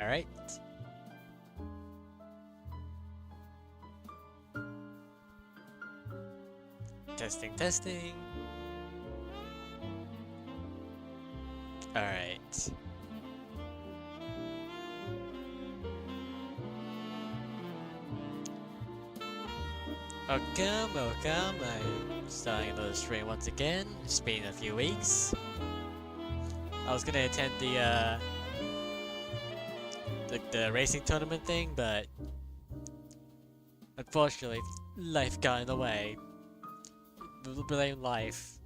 Alright. Testing, testing. Alright. Welcome. I'm starting another stream once again. It's been a few weeks. I was gonna attend the racing tournament thing, but unfortunately, life got in the way. Blame life.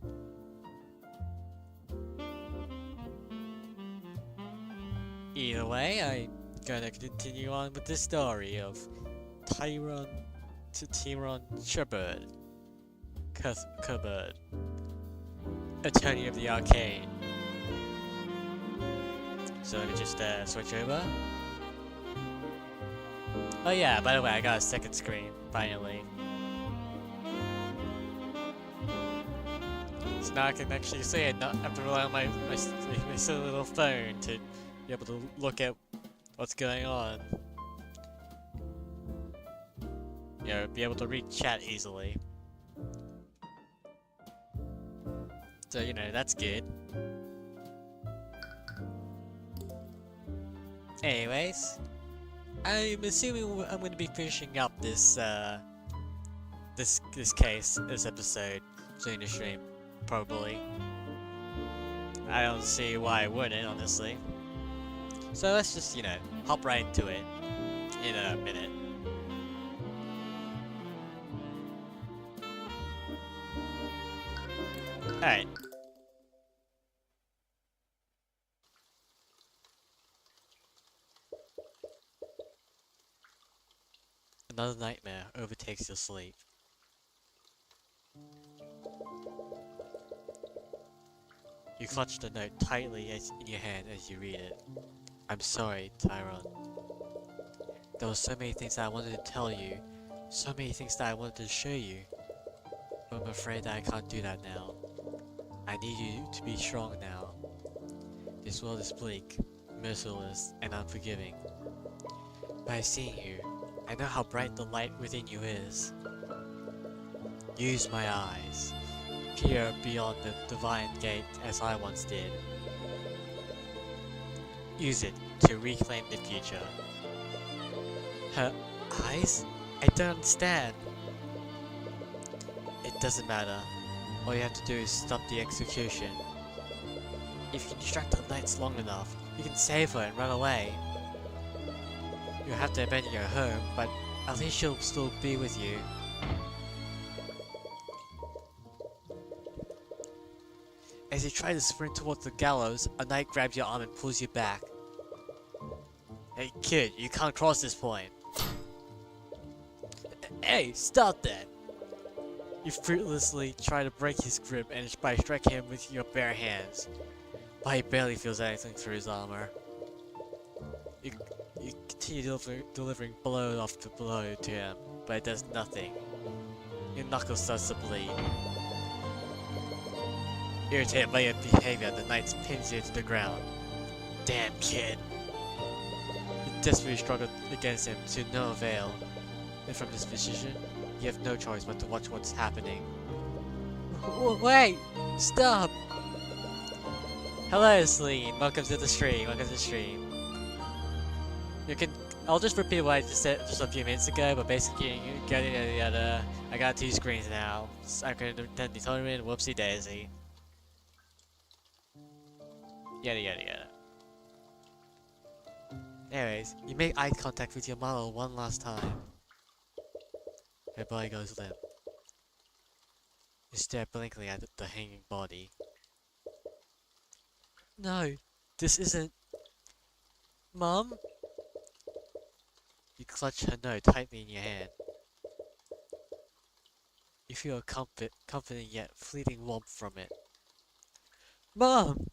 Either way, I'm gonna continue on with the story of Tyrion Cuthbert, attorney of the Arcane. So let me just switch over. Oh yeah, by the way, I got a second screen, finally. So now I can actually see it, not have to rely on my silly little phone to be able to look at what's going on. You know, be able to read chat easily. So, you know, that's good. Anyways, I'm assuming I'm going to be finishing up this this episode during the stream, probably. I don't see why I wouldn't, honestly. So let's just, you know, hop right into it in a minute. Alright. Another nightmare overtakes your sleep. You clutch the note tightly in your hand as you read it. I'm sorry, Tyrion. There were so many things that I wanted to tell you, so many things that I wanted to show you, but I'm afraid that I can't do that now. I need you to be strong now. This world is bleak, merciless, and unforgiving. By seeing you, I know how bright the light within you is. Use my eyes. Peer beyond the divine gate as I once did. Use it to reclaim the future. Her eyes? I don't understand. It doesn't matter. All you have to do is stop the execution. If you distract the knights long enough, you can save her and run away. You'll have to abandon your home, but at least she'll still be with you. As you try to sprint towards the gallows, a knight grabs your arm and pulls you back. Hey kid, you can't cross this point. Hey, stop that! You fruitlessly try to break his grip and by striking him with your bare hands. But he barely feels anything through his armor. You continue delivering blow after blow to him, but it does nothing. Your knuckle starts to bleed. Irritated by your behavior, the knight pins you to the ground. Damn kid! You desperately struggle against him to no avail. And from this position, you have no choice but to watch what's happening. Wait! Stop! Hello, Celine. Welcome to the stream. I'll just repeat what I just said just a few minutes ago, but basically, I got 2 screens now. So I'm going to attend the tournament. Whoopsie daisy. Yada yada yada. Anyways, you make eye contact with your model one last time. Her body goes limp. You stare blankly at the hanging body. No, this isn't... Mom? You clutch her note tightly in your hand. You feel a comforting yet fleeting warmth from it. Mom!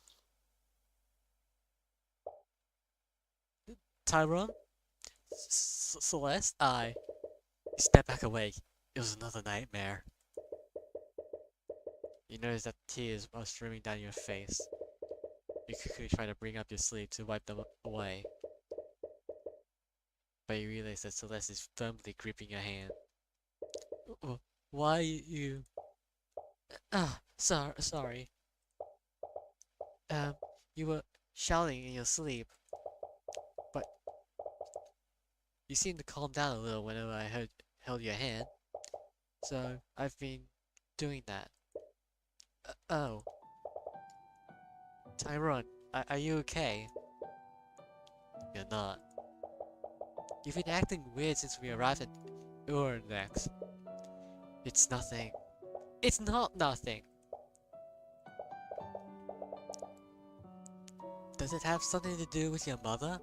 Tyrion? Celeste? You step back awake. It was another nightmare. You notice that tears are streaming down your face. You quickly try to bring up your sleeve to wipe them away. but you realize that Celeste is firmly gripping your hand. Why you... sorry. You were shouting in your sleep, but you seemed to calm down a little whenever I held your hand, so I've been doing that. Oh. Tyrion, are you okay? You're not. You've been acting weird since we arrived at Uranex. It's nothing. It's not nothing! Does it have something to do with your mother?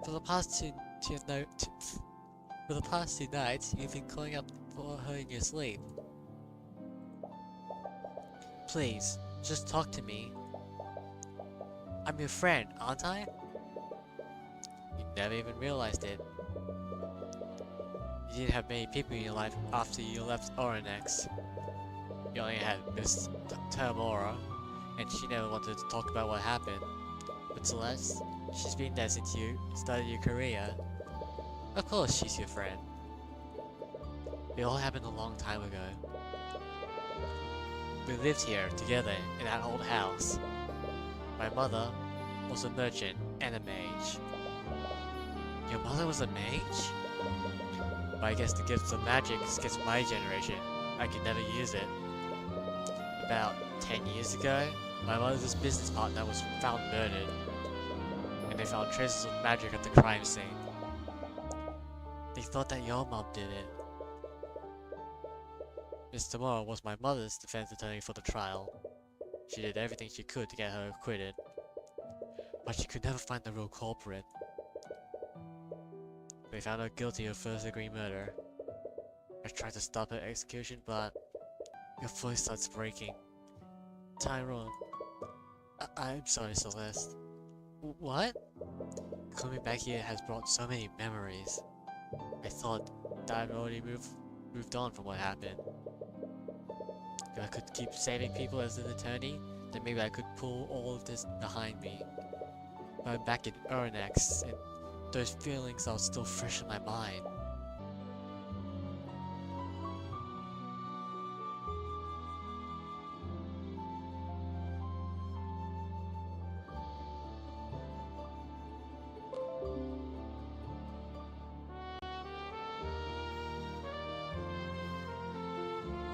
For the past two nights, you've been calling up for her in your sleep. Please, just talk to me. I'm your friend, aren't I? You never even realized it. You didn't have many people in your life after you left Uranex. You only had Miss Tamora, and she never wanted to talk about what happened. But Celeste, she's been there since you started your career. Of course she's your friend. It all happened a long time ago. We lived here together in that old house. My mother was a merchant and a mage. Your mother was a mage? But I guess the gifts of magic skips my generation. I could never use it. About 10 years ago, my mother's business partner was found murdered, and they found traces of magic at the crime scene. They thought that your mom did it. Miss Tamora was my mother's defense attorney for the trial. She did everything she could to get her acquitted, but she could never find the real culprit. They found her guilty of first-degree murder. I tried to stop her execution, but your voice starts breaking. Tyrion, I'm sorry, Celeste. What? Coming back here has brought so many memories. I thought that I'd already moved on from what happened. If I could keep saving people as an attorney, then maybe I could pull all of this behind me. But I'm back in Uranex, and those feelings are still fresh in my mind.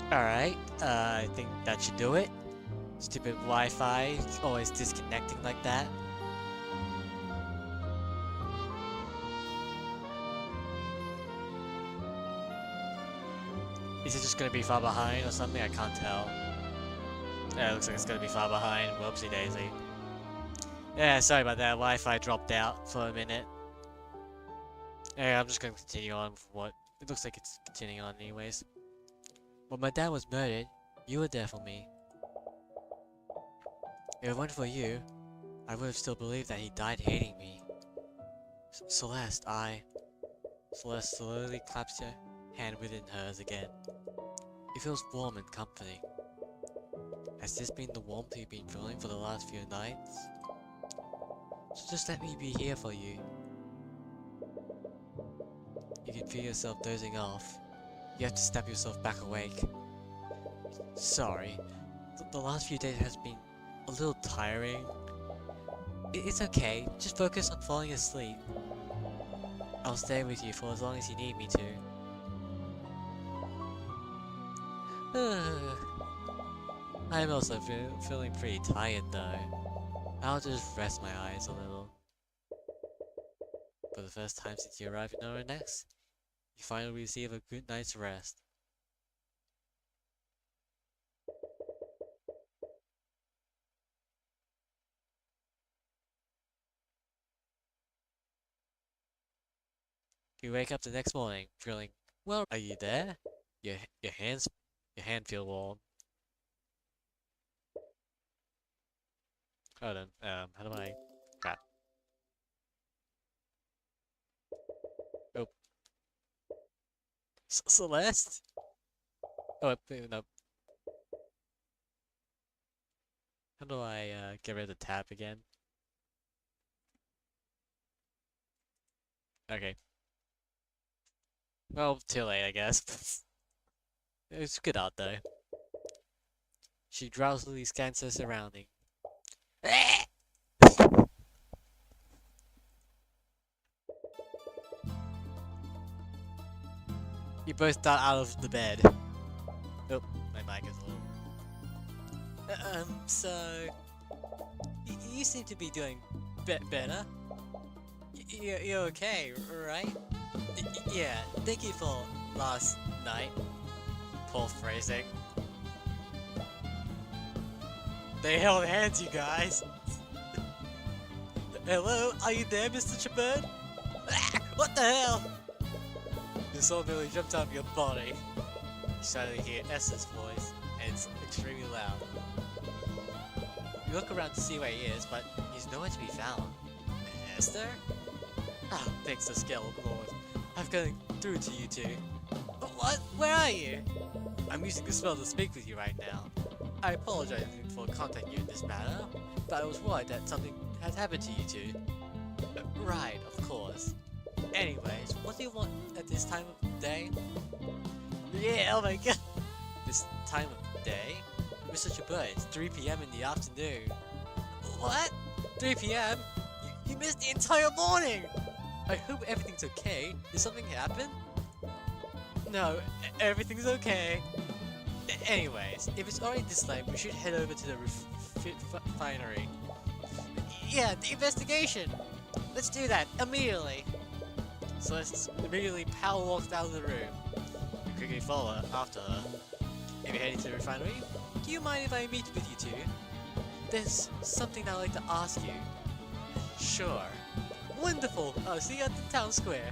Alright, I think that should do it. Stupid Wi-Fi, always disconnecting like that. Is it just gonna be far behind or something? I can't tell. Yeah, it looks like it's gonna be far behind. Whoopsie daisy. Yeah, sorry about that. Wi-Fi dropped out for a minute. Yeah, I'm just gonna continue on from what... It looks like it's continuing on anyways. When my dad was murdered, you were there for me. If it weren't for you, I would have still believed that he died hating me. Celeste slowly claps your hand within hers again. It feels warm and comforting. Has this been the warmth you've been feeling for the last few nights? So just let me be here for you. You can feel yourself dozing off. You have to snap yourself back awake. Sorry, the last few days has been a little tiring. It's okay, just focus on falling asleep. I'll stay with you for as long as you need me to. I'm also feeling pretty tired though. I'll just rest my eyes a little. For the first time since you arrived in Uranex, you finally receive a good night's rest. You wake up the next morning feeling, well, are you there? Your hand feel warm. Hold on, how do I... Crap. Oh. Celeste? Oh, no. How do I, get rid of the tab again? Okay. Well, too late, I guess. It's good out though. She drowsily scans her surrounding. You both dart out of the bed. Oh, my mic is a little. So you seem to be doing better. You're okay, right? Yeah. Thank you for last night. Poor phrasing. They held hands, you guys. Hello, are you there, Mr. Chabert? What the hell? Your soul nearly jumped out of your body. You suddenly hear Esther's voice, and it's extremely loud. You look around to see where he is, but he's nowhere to be found. Esther? Ah, thanks to Skeleton Lord. I've gotten through to you two. What? Where are you? I'm using the spell to speak with you right now. I apologize for contacting you in this matter, but I was worried that something had happened to you two. Right, of course. Anyways, what do you want at this time of day? Yeah, oh my god! This time of day? Mr. Chabert, it's 3 PM in the afternoon. What? 3 PM? You missed the entire morning! I hope everything's okay. Did something happen? No, everything's okay. Anyways, if it's already this late, we should head over to the refinery. Yeah, the investigation! Let's do that, immediately! So let's immediately power walk out of the room. You quickly follow after her. If you're heading to the refinery, do you mind if I meet with you two? There's something I'd like to ask you. Sure. Wonderful! I'll see you at the town square.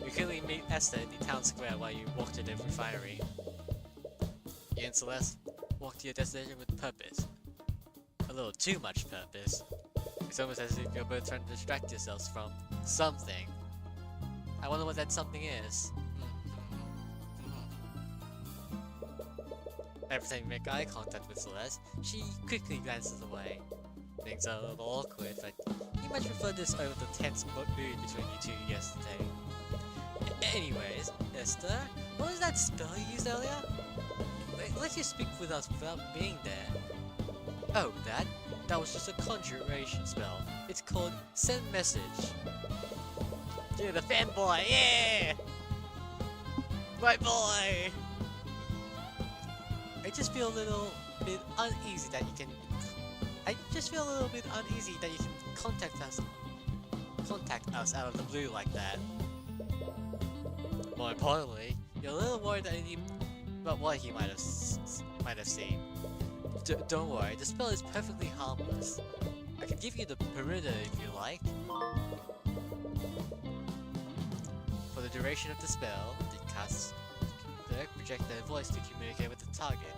You quickly meet Esther at the town square while you walk to the refinery. You and Celeste walk to your destination with purpose. A little too much purpose. It's almost as if you're both trying to distract yourselves from something. I wonder what that something is. Every time you make eye contact with Celeste, she quickly glances away. Things are a little awkward, but you much prefer this over the tense mood between you two yesterday. Anyways, Esther, what was that spell you used earlier? It lets you speak with us without being there. Oh, that was just a conjuration spell. It's called Send Message. You're the fanboy, yeah! My boy! I just feel a little bit uneasy that you can... contact us out of the blue like that. More importantly, you're a little worried about what he might have seen. Don't worry, the spell is perfectly harmless. I can give you the perimeter if you like. For the duration of the spell, the cast project their voice to communicate with the target.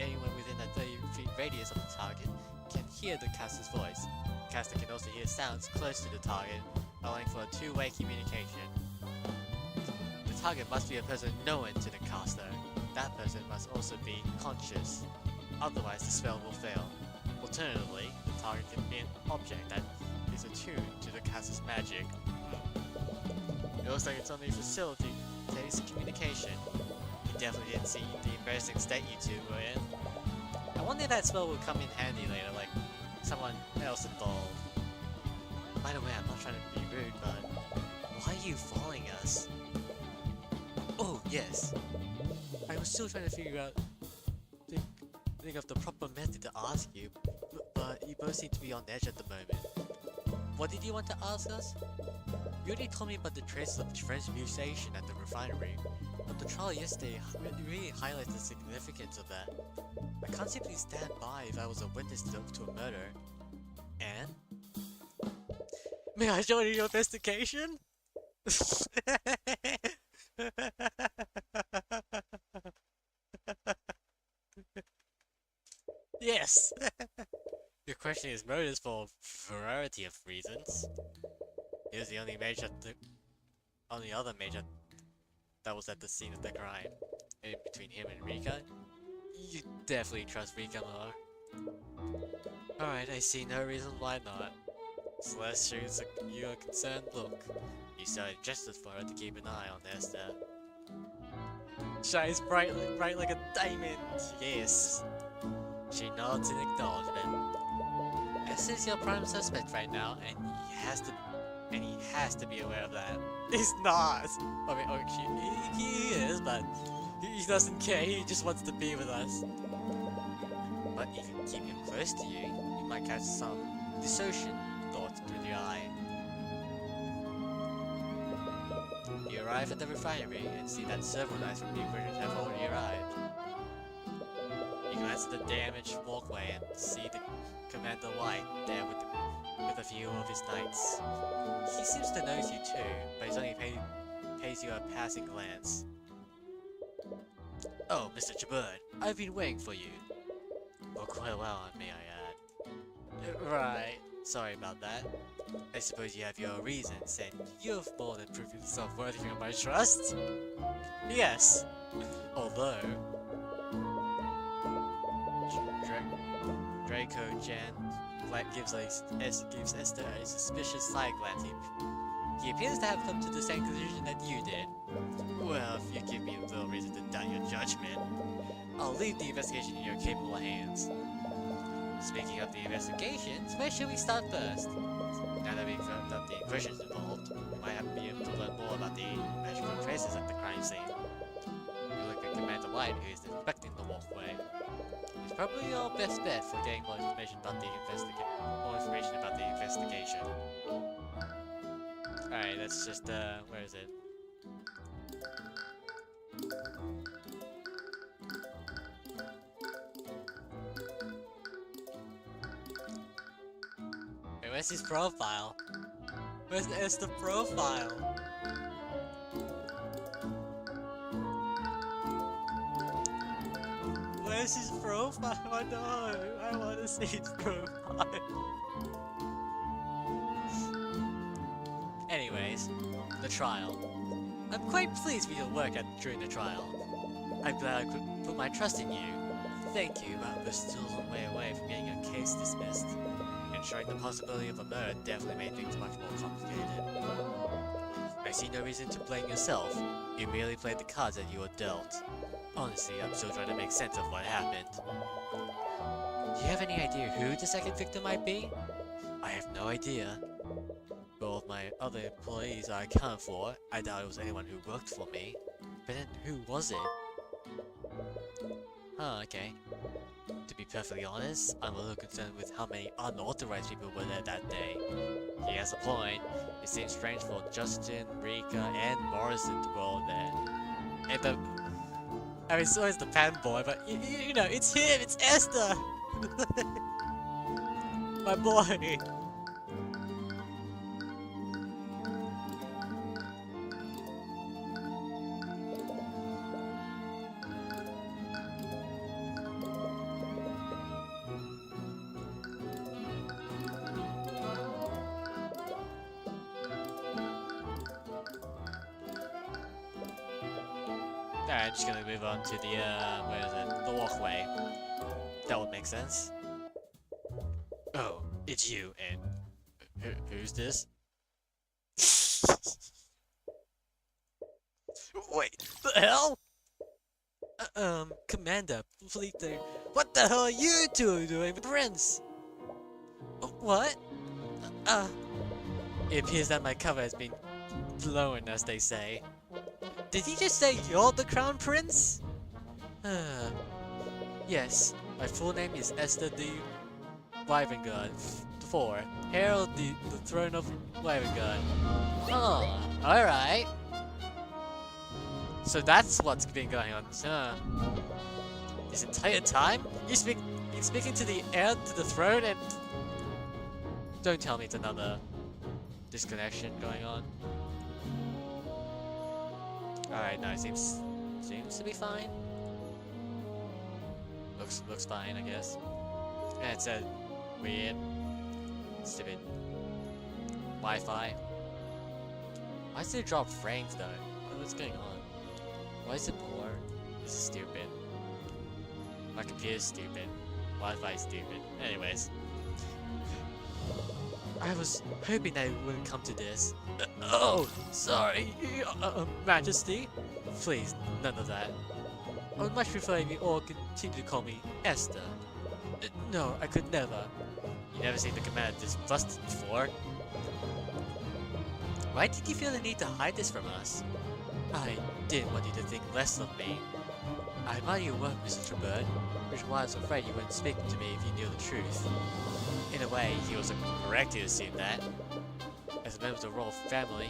Anyone within a 30 feet radius of the target can hear the caster's voice. The caster can also hear sounds close to the target, allowing for a two-way communication. The target must be a person known to the caster. That person must also be conscious. Otherwise, the spell will fail. Alternatively, the target can be an object that is attuned to the caster's magic. It looks like it's only facilitates communication. You definitely didn't see the embarrassing state you two were in. I wonder if that spell will come in handy later, like someone else involved. By the way, I'm not trying to be rude, but why are you following us? Oh, yes. I was still trying to figure out think of the proper method to ask you, but you both seem to be on edge at the moment. What did you want to ask us? You already told me about the traces of transmutation at the refinery, but the trial yesterday really highlights the significance of that. I can't simply stand by if I was a witness to a murder. And? May I join your investigation? Yes! Your question is motives for a variety of reasons. He was the only other major that was at the scene of the crime. And between him and Rika, you definitely trust Rika more. Alright, I see no reason why not. Celeste shows you a concerned look. You started just as far to keep an eye on Esther. Shines bright like a diamond. Yes. She nods in acknowledgement. Esther's your prime suspect right now, and he has to be aware of that. He's not. I mean, actually, he is, but he doesn't care. He just wants to be with us. But if you keep him close to you, you might catch some dissociation thoughts through the eye. You arrive at the refinery and see that several knights from the British have already arrived. You glance at the damaged walkway and see the Commander White there with a few of his knights. He seems to notice you too, but he's only pays you a passing glance. Oh, Mr. Jabbird, I've been waiting for you. For quite a while, may I add. Right, sorry about that. I suppose you have your reasons, and you've more than proved yourself worthy of my trust? Yes, although... Draco Jan gives Esther a suspicious side glance. He appears to have come to the same conclusion that you did. Well, if you give me a little reason to doubt your judgment, I'll leave the investigation in your capable hands. Speaking of the investigations, where should we start first? Now that we've found out the Inquisition's involved, we might have to be able to learn more about the magical traces at the crime scene. You look at Commander White, who is inspecting the walkway. It's probably your best bet for getting more information about the investigation. Alright, let's just where is it? Wait, where's his profile? Where's the profile? Where's his profile? Oh no, I want to see his profile. Anyways, the trial. I'm quite pleased with your work during the trial. I'm glad I could put my trust in you. Thank you, but we're still a long way away from getting a case dismissed. Ensuring the possibility of a murder definitely made things much more complicated. I see no reason to blame yourself. You merely played the cards that you were dealt. Honestly, I'm still trying to make sense of what happened. Do you have any idea who the second victim might be? I have no idea. Both of my other employees are accounted for. I doubt it was anyone who worked for me. But then who was it? Huh, okay. To be perfectly honest, I'm a little concerned with how many unauthorized people were there that day. He has a point. It seems strange for Justin, Rika, and Morrison to go all there. And I mean, so is the pan boy, but you know, it's him, it's Esther! My boy! Alright, I'm just gonna move on to the, where is it? The walkway. That would make sense. Oh, it's you, and... who's this? Wait, the hell? Commander, Fleeter, what the hell are you two doing with Prince? What? It appears that my cover has been blown, as they say. Did he just say you're the Crown Prince? Yes, my full name is Esther the Wyvernguard. 4. Herald the Throne of Wyvernguard. Oh, alright. So that's what's been going on, this entire time? You're speaking to the heir to the throne and... Don't tell me it's another disconnection going on. Alright, no, it seems to be fine. Looks fine, I guess. And it said weird, stupid Wi-Fi. Why does it drop frames though? What's going on? Why is it poor? This is stupid. My computer's stupid. Wi-Fi's stupid. Anyways. I was hoping that it wouldn't come to this. Oh, sorry, Majesty. Please, none of that. I would much prefer if you all continue to call me Esther. No, I could never. You never seen the commander this busted before. Why did you feel the need to hide this from us? I didn't want you to think less of me. I admire your work, Mrs. Cuthbert, which is why I was afraid you wouldn't speak to me if you knew the truth. In a way, he was correct to assume that. As a member of the royal family,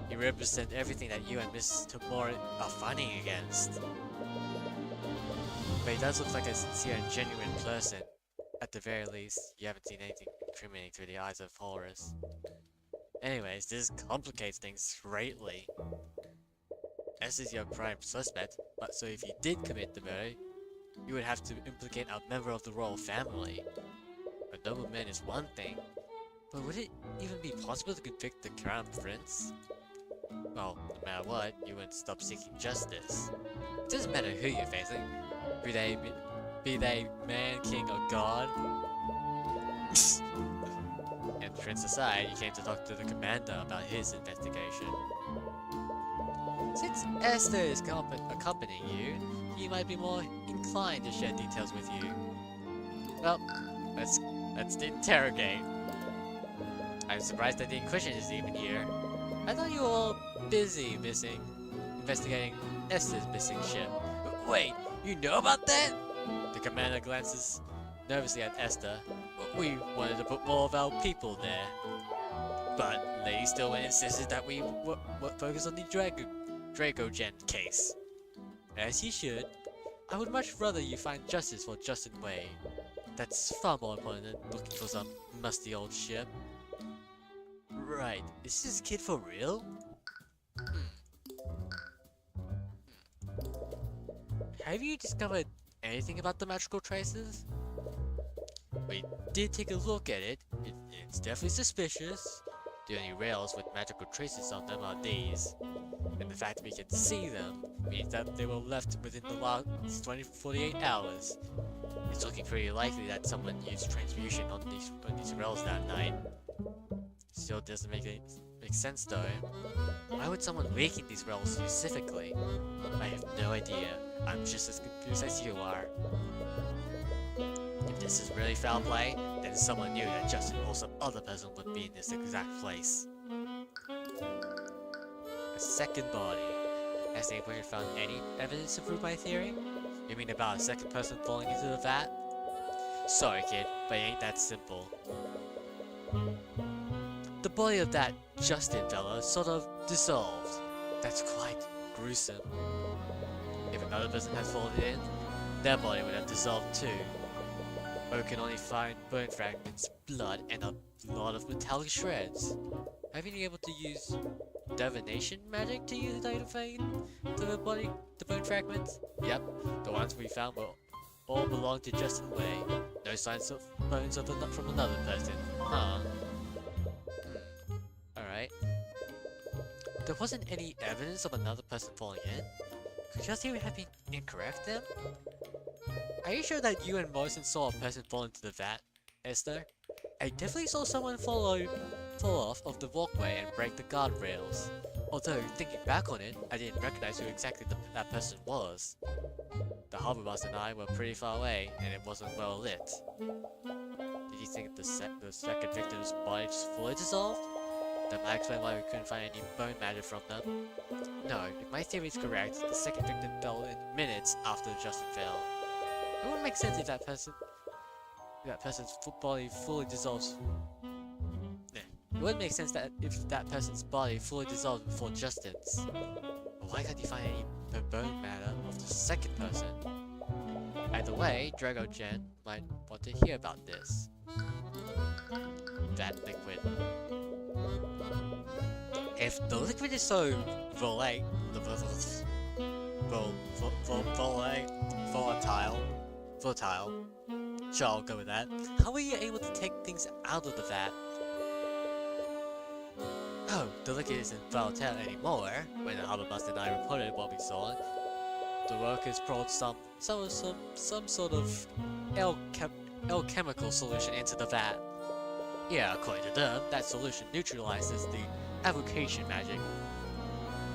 you represent everything that you and Mrs. Tamora are fighting against. But he does look like a sincere and genuine person. At the very least, you haven't seen anything incriminating through the eyes of Horus. Anyways, this complicates things greatly. S is your prime suspect, but so if you did commit the murder, you would have to implicate a member of the royal family. A nobleman is one thing, but would it even be possible to convict the crown prince? Well, no matter what, you wouldn't stop seeking justice. It doesn't matter who you're facing, be they man, king, or god. And prince aside, you came to talk to the commander about his investigation. Since Esther is accompanying you, he might be more inclined to share details with you. Well, let's interrogate. I'm surprised that the Inquisition is even here. I thought you were all busy investigating Esther's missing ship. Wait, you know about that? The commander glances nervously at Esther. We wanted to put more of our people there. But Lady Stillman insisted that we focus on the Dragogen case. As you should. I would much rather you find justice for Justin Wade. That's far more important than looking for some musty old ship. Right, is this kid for real? Have you discovered anything about the magical traces? We did take a look at it. It's definitely suspicious. The only rails with magical traces on them are these. And the fact that we can see them means that they were left within the last 48 hours. It's looking pretty likely that someone used transmutation on these rails that night. Still doesn't make sense though. Why would someone leaking these rails specifically? I have no idea. I'm just as confused as you are. If this is really foul play, then someone knew that Justin or some other person would be in this exact place. A second body. Has the Inquisition found any evidence to prove my theory? You mean about a second person falling into the vat? Sorry kid, but it ain't that simple. The body of that Justin fella sort of dissolved. That's quite gruesome. If another person had fallen in, their body would have dissolved too. But we can only find bone fragments, blood, and a lot of metallic shreds. Have you been able to use divination magic to identify the bone fragments? Yep, the ones we found all belong to Justin Way. No signs of bones from another person. Huh. Alright. There wasn't any evidence of another person falling in? Could your theory have been incorrect then? Are you sure that you and Morrison saw a person fall into the vat, Esther? I definitely saw someone fall off of the walkway and break the guardrails. Although, thinking back on it, I didn't recognize who exactly that person was. The harbor master and I were pretty far away, and it wasn't well lit. Did you think the second victim's body just fully dissolved? That might explain why we couldn't find any bone matter from them. No, if my theory is correct, the second victim fell in minutes after Justin fell. It wouldn't make sense if that person's body fully dissolves. It wouldn't make sense that if that person's body fully dissolved before Justin's. But why can't you find any bone matter of the second person? Either way, Dragogen might want to hear about this. That liquid. If the liquid is so volatile, sure, I'll go with that. How were you able to take things out of the vat? Oh, the liquid isn't volatile anymore. When the harbor master and I reported what we saw, the workers brought some sort of alchemical solution into the vat. Yeah, according to them, that solution neutralizes the evocation magic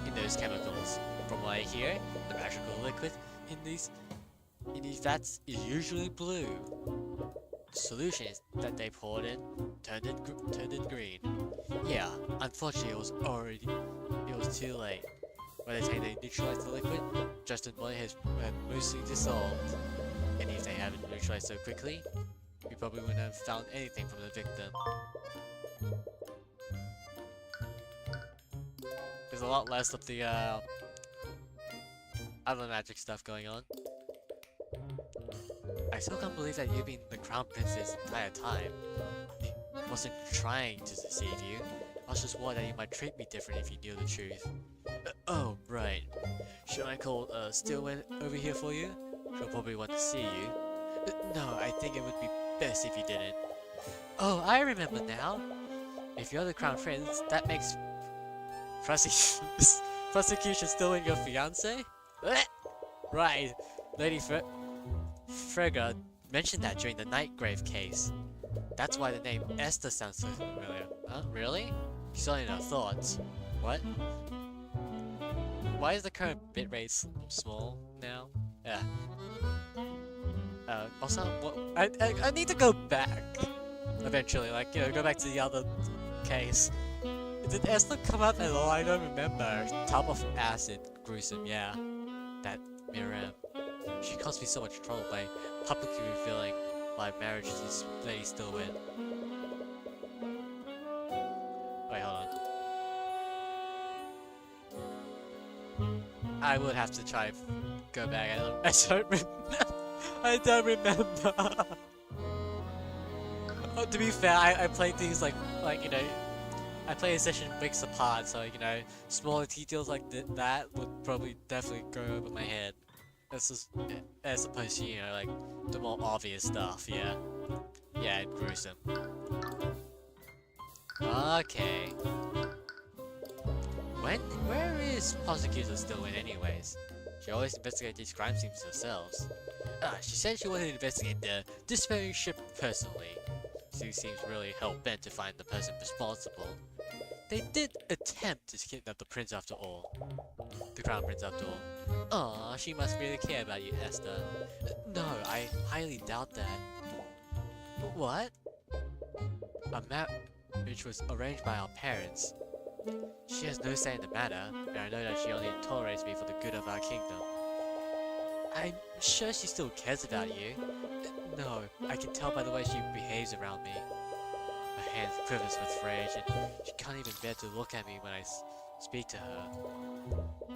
in those chemicals. From what I hear, the magical liquid in these vats is usually blue. The solution is that they poured in turned it green. Yeah, unfortunately it was too late. By the time they neutralized the liquid, Justin Boy has mostly dissolved. And if they haven't neutralized so quickly, we probably wouldn't have found anything from the victim. There's a lot less of the other magic stuff going on. I still can't believe that you've been the Crown Prince this entire time. I wasn't trying to deceive you. I was just worried that you might treat me different if you knew the truth. Oh, right. Should I call Stillwind over here for you? She'll probably want to see you. No, I think it would be best if you didn't. Oh, I remember now. If you're the Crown Prince, that makes prosecution Stillwind your fiance? Right. Lady Frega mentioned that during the Nightgrave case. That's why the name Esther sounds so familiar. Huh? Really? She's only in her thoughts. What? Why is the current bitrate small now? Yeah. Also, what? I need to go back. Eventually, like, you know, go back to the other case. Did Esther come up at all? I don't remember. Top of acid. Gruesome, yeah. That Miriam. She caused me so much trouble by publicly revealing my marriage to this lady Stillwind. Wait, hold on. I would have to try go back. I don't remember. Oh, to be fair, I played things like you know, I play a session weeks apart, so you know, smaller details like that would probably definitely go over my head. As opposed to, you know, like the more obvious stuff. Yeah, yeah, gruesome. Okay. Where is Prosecutor Stillwind anyways? She always investigates these crime scenes herself. She said she wanted to investigate the disappearing ship personally. She seems really hell-bent to find the person responsible. They did attempt to kidnap the prince after all. The crown prince after all. Aw, she must really care about you, Esther. No, I highly doubt that. What? A marriage was arranged by our parents. She has no say in the matter, and I know that she only tolerates me for the good of our kingdom. I'm sure she still cares about you. No, I can tell by the way she behaves around me. Her hand quivers with rage, and she can't even bear to look at me when I speak to her.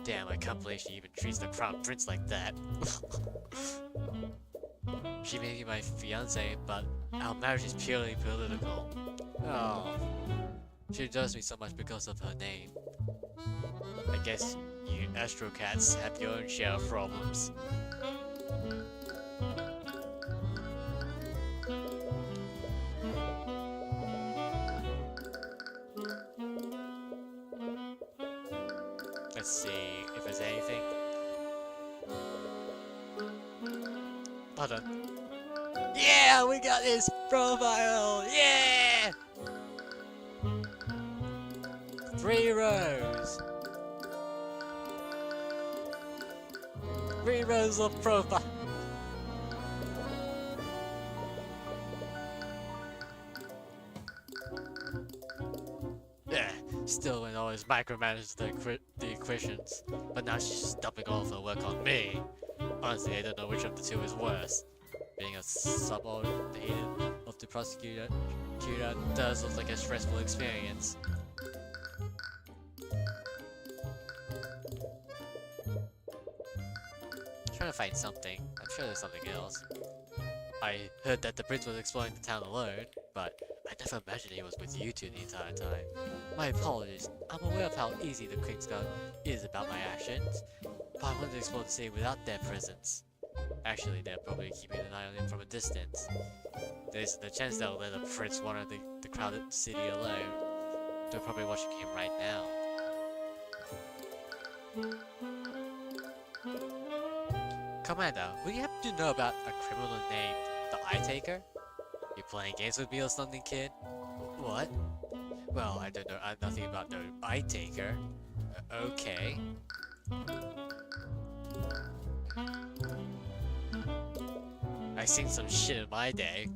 Damn, I can't believe she even treats the crown prince like that. She may be my fiance, but our marriage is purely political. Oh, she adores me so much because of her name. I guess you Astro Cats have your own share of problems. Let's see if there's anything. Hold on. Yeah, we got his profile! Yeah! 3 rows. 3 rows of profile. Yeah, still when always micromanage the equations, but now she's just dumping all of her work on me. Honestly, I don't know which of the two is worse. Being a subordinate of the prosecutor does look like a stressful experience. I'm trying to find something. I'm sure there's something else. I heard that the prince was exploring the town alone, but I never imagined he was with you two the entire time. My apologies. I'm aware of how easy the Queen's Guard is about my actions, but I wanted to explore the city without their presence. Actually, they're probably keeping an eye on him from a distance. There's the chance they'll let the prince wander the crowded city alone. They're probably watching him right now. Commander, would you happen to know about a criminal named the Eye Taker? You playing games with me or something, kid? What? Well, I don't know nothing about no eye taker. Okay. I seen some shit in my day.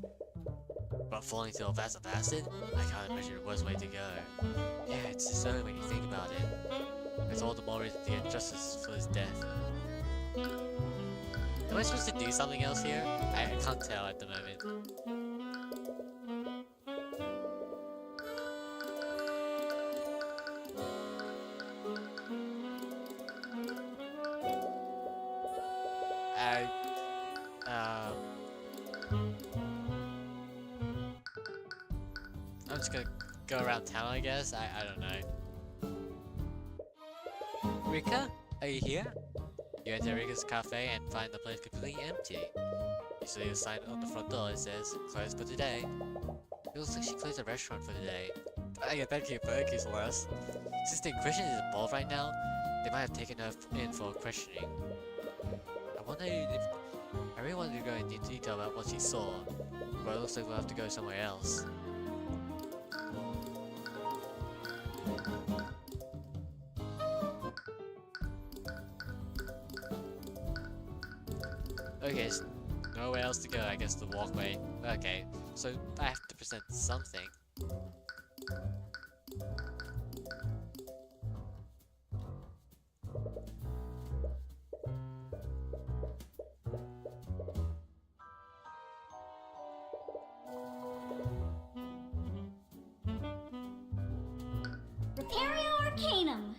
But falling to a vast of acid? I can't imagine the worst way to go. Yeah, it's disturbing when you think about it. It's all the more reason to get justice for his death. Am I supposed to do something else here? I can't tell at the moment. I'm just gonna go around town, I guess. I don't know. Rika, are you here? You enter Rika's cafe and find the place completely empty. You see a sign on the front door that says, closed for today. It looks like she closed the restaurant for today. Yeah, thank you, Celeste. Since the Inquisition is involved right now, they might have taken her in for questioning. I really wanted to go into detail about what she saw, but it looks like we'll have to go somewhere else. Okay, so nowhere else to go, I guess the walkway. Okay, so I have to present something. Arcanum.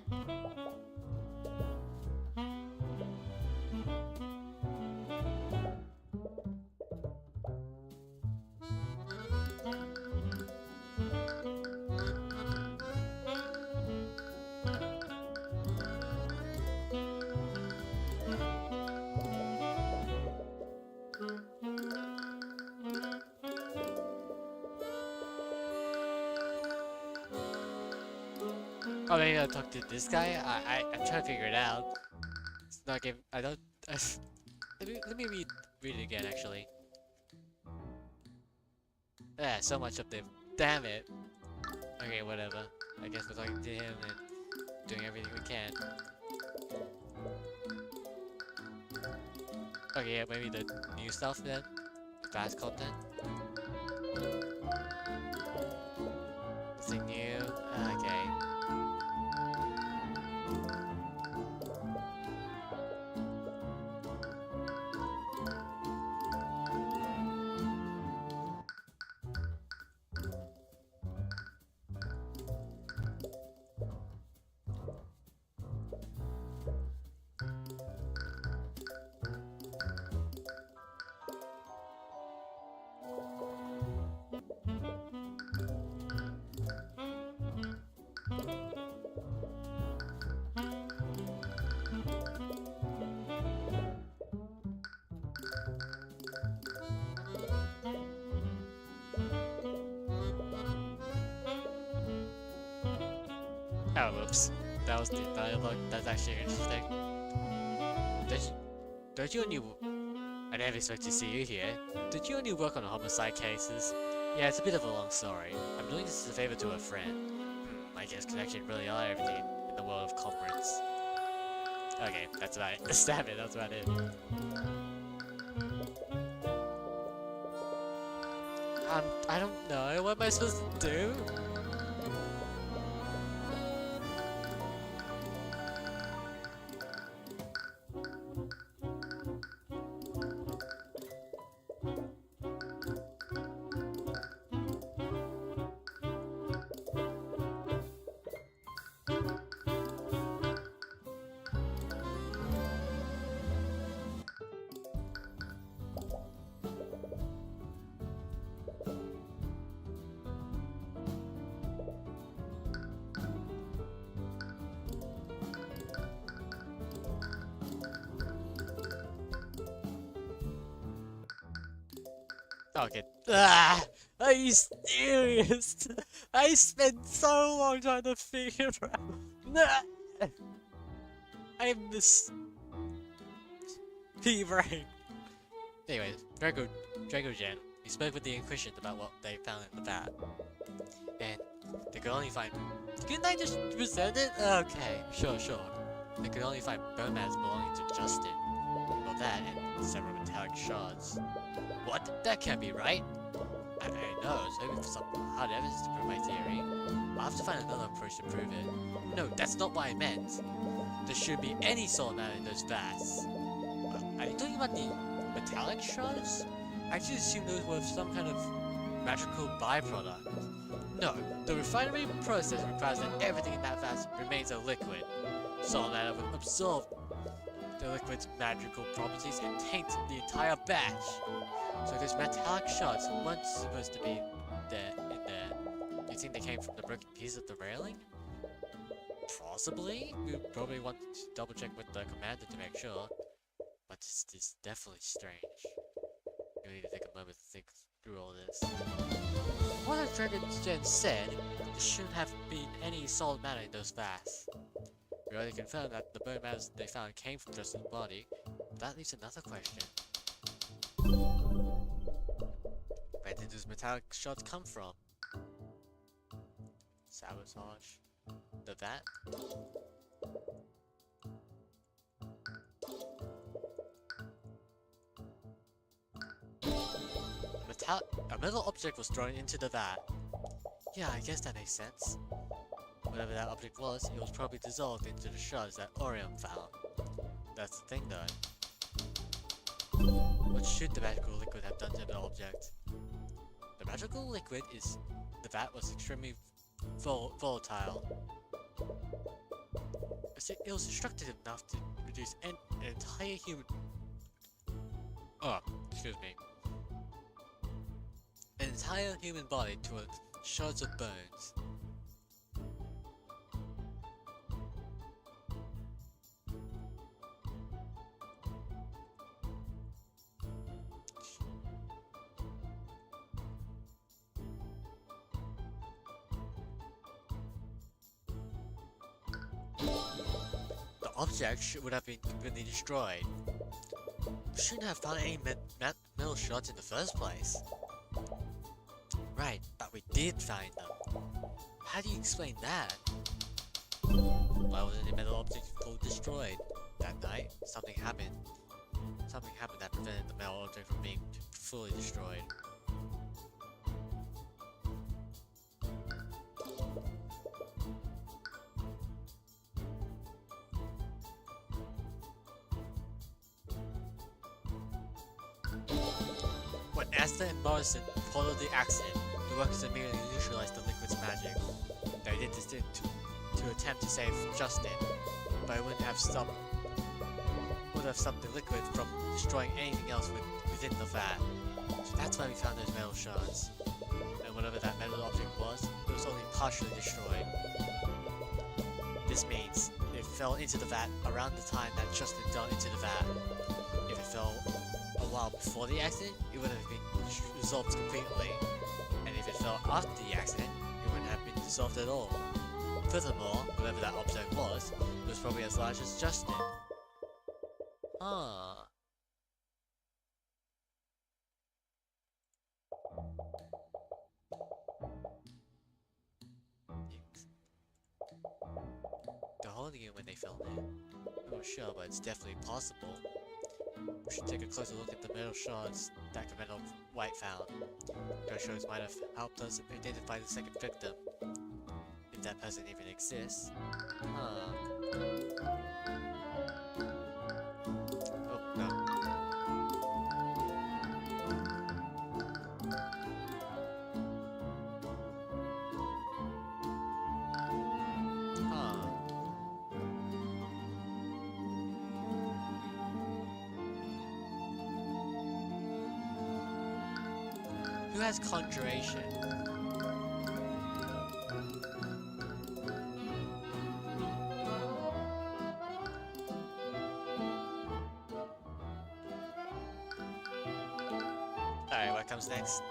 Oh, maybe I'll talk to this guy? I'm trying to figure it out. It's not game. I don't. Let me read it again, actually. Yeah, so much up there. Damn it. Okay, whatever. I guess we're talking to him and doing everything we can. Okay, yeah, maybe the new stuff then? The fast content? Something new? Okay. Oh, whoops. That was the dialogue. That's actually interesting. Don't you only... I never expect to see you here. Don't you only work on homicide cases? Yeah, it's a bit of a long story. I'm doing this as a favor to a friend. I guess connections really are everything in the world of culprits. Okay, that's about it. Stab it, that's about it. I don't know. What am I supposed to do? Okay. Ah! Are you serious? I spent so long trying to figure out. Nah! I miss P-Brain. Anyways, Drago Jen. We spoke with the Inquisition about what they found in the vat. And could only find... Couldn't I just present it? Okay, sure. They could only find bone matters belonging to Justin. Well, that and several metallic shards. What? That can't be right. I know, I was hoping for some hard evidence to prove my theory. I'll have to find another approach to prove it. No, that's not what I meant. There shouldn't be any soul matter in those vats. Are you talking about the metallic shards? I just assumed those were some kind of magical byproduct. No, the refinery process requires that everything in that vat remains a liquid. Soul matter would absorb the liquid's magical properties and taint the entire batch. So those metallic shards weren't supposed to be there in there. Do you think they came from the broken piece of the railing? Possibly. We would probably want to double check with the commander to make sure. But this is definitely strange. You need to take a moment to think through all this. What our dragon Jen said, there shouldn't have been any solid matter in those vats. We already confirmed that the bone matters they found came from Justin's body, but that leaves another question. Where did those metallic shards come from? Sabotage. The vat? A metal object was thrown into the vat. Yeah, I guess that makes sense. Whatever that object was, it was probably dissolved into the shards that Orion found. That's the thing though. What should the magical liquid have done to the object? The magical liquid is... The vat was extremely volatile. It was destructive enough to reduce an entire human... Oh, excuse me. An entire human body to shards of bones. The object would have been completely destroyed. We shouldn't have found any metal shards in the first place. Right, but we did find them. How do you explain that? Why wasn't the metal object fully destroyed? That night, something happened. Something happened that prevented the metal object from being fully destroyed. When Esther and Morrison followed the accident, the workers immediately neutralized the liquid's magic. They did this to attempt to save Justin, but it wouldn't have stopped the liquid from destroying anything else within the vat. So that's why we found those metal shards. And whatever that metal object was, it was only partially destroyed. This means it fell into the vat around the time that Justin fell into the vat. If it fell a while before the accident, it would have been dissolved completely. And if it fell after the accident, it wouldn't have been dissolved at all. Furthermore, whatever that object was probably as large as Justin. Huh. They're holding it when they filmed it. I'm not sure, but it's definitely possible. We should take a closer look at the metal shards that Commander White found. Those shards might have helped us identify the second victim. If that person even exists. Huh. Oh, no. Huh. Who has conjuration? Alright, what comes next?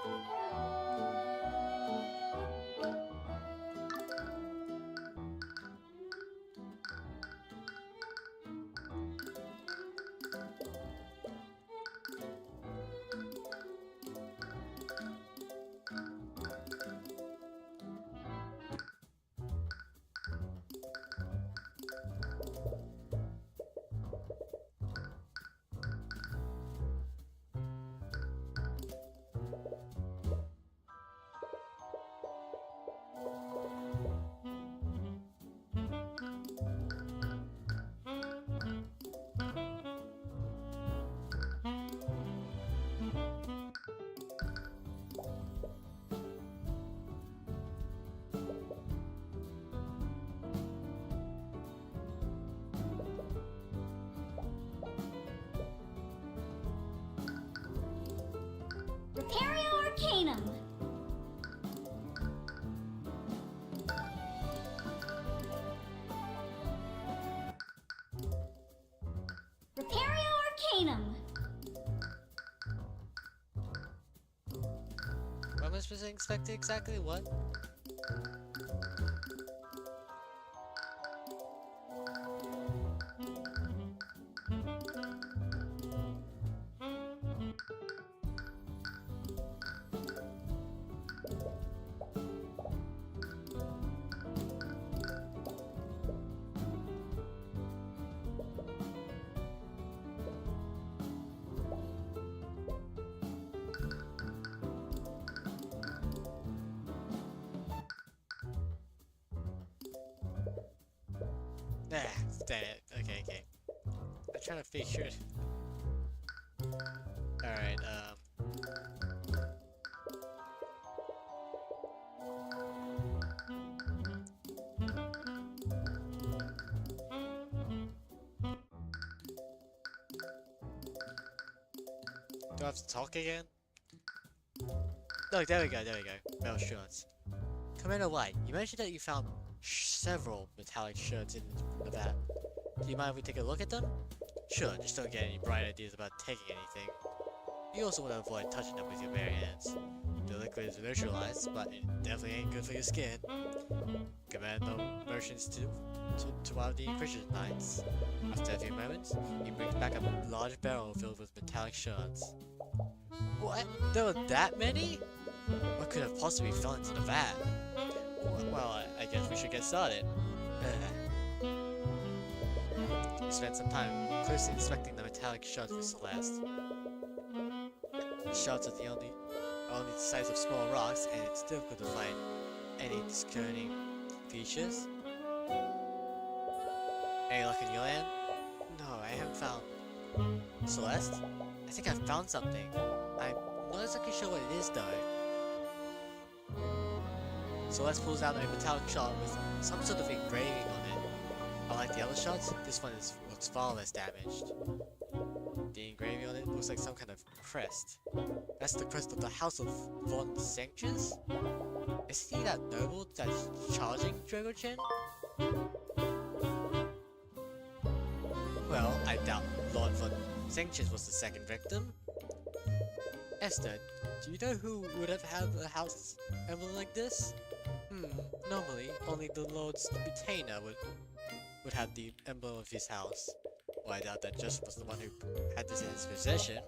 Repario Arcanum. What am I supposed to expect exactly? What? Nah, damn it. Okay. I'm trying to figure it. Alright, do I have to talk again? Look, there we go. Metal shards. Commander White, you mentioned that you found several metallic shards in the vat. Do you mind if we take a look at them? Sure, just don't get any bright ideas about taking anything. You also want to avoid touching them with your bare hands. The liquid is neutralized, but it definitely ain't good for your skin. Command the merchants to one of the Christian knights. After a few moments, he brings back a large barrel filled with metallic shards. What? There were that many? What could have possibly fell into the vat? Well, I guess we should get started. We spent some time closely inspecting the metallic shards with Celeste. The shards are only the size of small rocks, and it's difficult to find any discerning features. Any luck in your end? No, I haven't found. Celeste? I think I've found something. I'm not exactly sure what it is though. Celeste pulls out a metallic shard with some sort of engraving on it. Unlike the other shards, this one looks far less damaged. The engraving on it looks like some kind of crest. That's the crest of the House of Von Sanctions? Is he that noble that's charging Drago-Chen? Well, I doubt Lord Von Sanctions was the second victim. Esther, do you know who would have had a house emblem like this? Normally, only the Lord's retainer would have the emblem of his house. Well, I doubt that Joseph was the one who had this in his possession.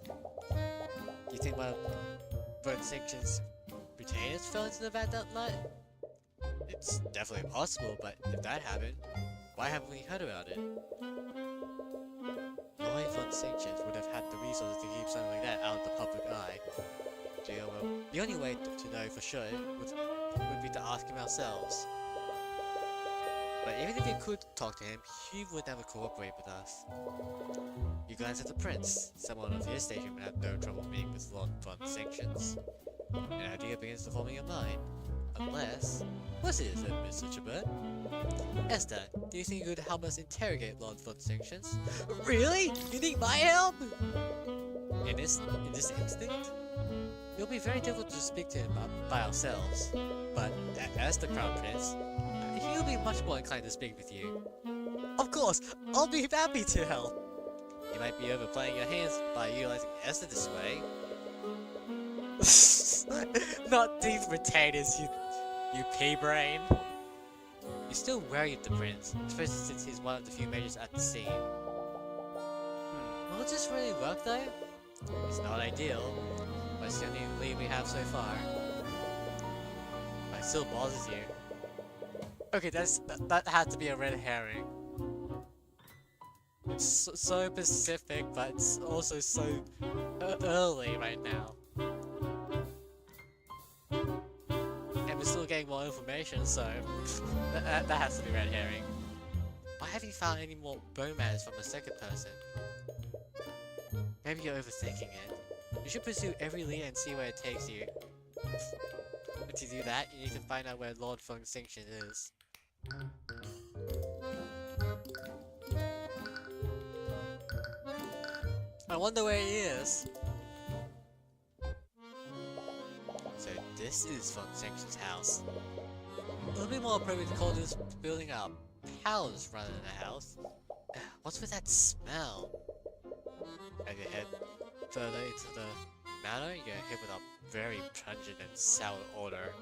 Do you think one of Von Sanctions' retainers fell into the vat that night? It's definitely possible, but if that happened, why haven't we heard about it? Only Von Sanctions would have had the resources to keep something like that out of the public eye. The only way to know for sure would be to ask him ourselves. But even if we could talk to him, he would never cooperate with us. You glance at the prince. Someone of his station would have no trouble meeting with Lord Von Sanctions. An idea begins to form in your mind. Unless... What is it, Mr. Chabert? Esther, do you think you could help us interrogate Lord Von Sanctions? Really? You need my help? In this instinct? It'll be very difficult to speak to him by ourselves. But as the Crown Prince, he'll be much more inclined to speak with you. Of course, I'll be happy to help. You might be overplaying your hands by utilizing Esther this way. Not these retainers, you pea-brain. You're still wary of the prince, especially since he's one of the few mages at the scene. Will this really work though? It's not ideal, but it's the only lead we have so far. But it still bothers you. Okay, that had to be a red herring. It's so specific, but it's also so early right now. And we're still getting more information, so that has to be red herring. Why haven't you found any more bone matters from a second person? Maybe you're overthinking it. You should pursue every lead and see where it takes you. But to do that, you need to find out where Lord Von Sanctions is. I wonder where he is. So this is Von Sanctions' house. It would be more appropriate to call this building a palace rather than a house. What's with that smell? As you head further into the manor, you're hit with a very pungent and sour odor.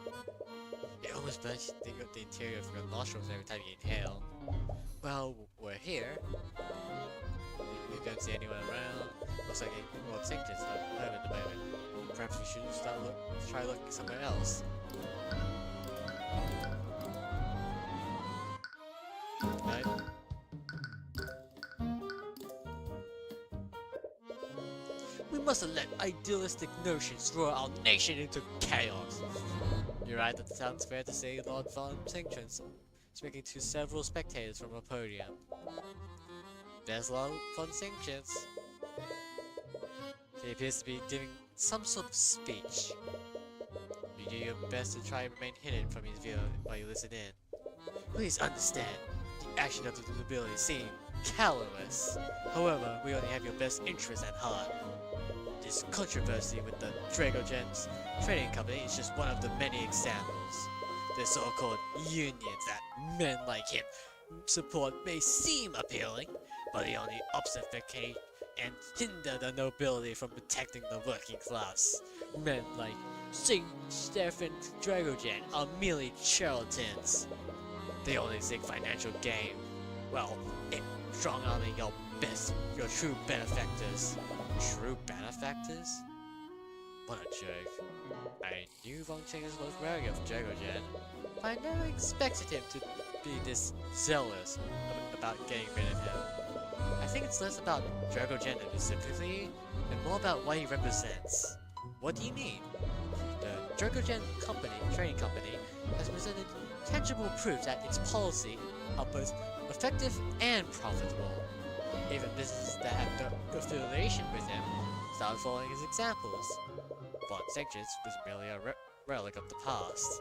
It almost burns the interior of your nostrils every time you inhale. Well, we're here. You don't see anyone around. Looks like well, Sanctus is not home at the moment. Perhaps we should try looking somewhere else. Right? We mustn't let idealistic notions throw our nation into chaos. You're right, that sounds fair to say, Lord Von Sanctions, speaking to several spectators from a podium. There's Lord Von Sanctions. He appears to be giving some sort of speech. You do your best to try and remain hidden from his view while you listen in. Please understand, the action of the nobility seems callous. However, we only have your best interests at heart. This controversy with the Dragogen's trading company is just one of the many examples. The so-called unions that men like him support may seem appealing, but they only obfuscate and hinder the nobility from protecting the working class. Men like Saint Stefan Dragogen are merely charlatans. They only seek financial gain. Well, strong-arming your true benefactors. True benefactors? What a joke. I knew Von Sanctions was wary of Dragogen, but I never expected him to be this zealous about getting rid of him. I think it's less about Dragogen and his sympathy, and more about what he represents. What do you mean? The Dragogen trading company, has presented tangible proof that its policy are both effective and profitable. Even businesses that have no affiliation with him started following his examples. Von Sanctions was merely a relic of the past.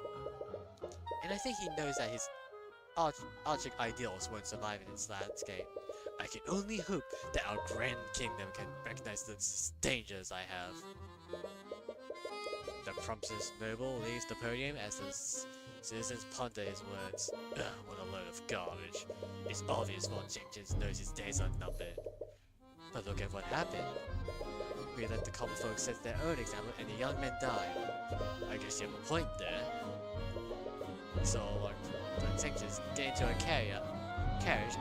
And I think he knows that his archaic ideals won't survive in this landscape. I can only hope that our grand kingdom can recognize the dangers I have. The Promptus noble leaves the podium as the citizens ponder his words. Ugh, what a load of garbage. It's obvious Von Sanctions knows his days are numbered. But look at what happened. We let the common folk set their own example and the young men died. I guess you have a point there. We saw Von Sanctions get into a carriage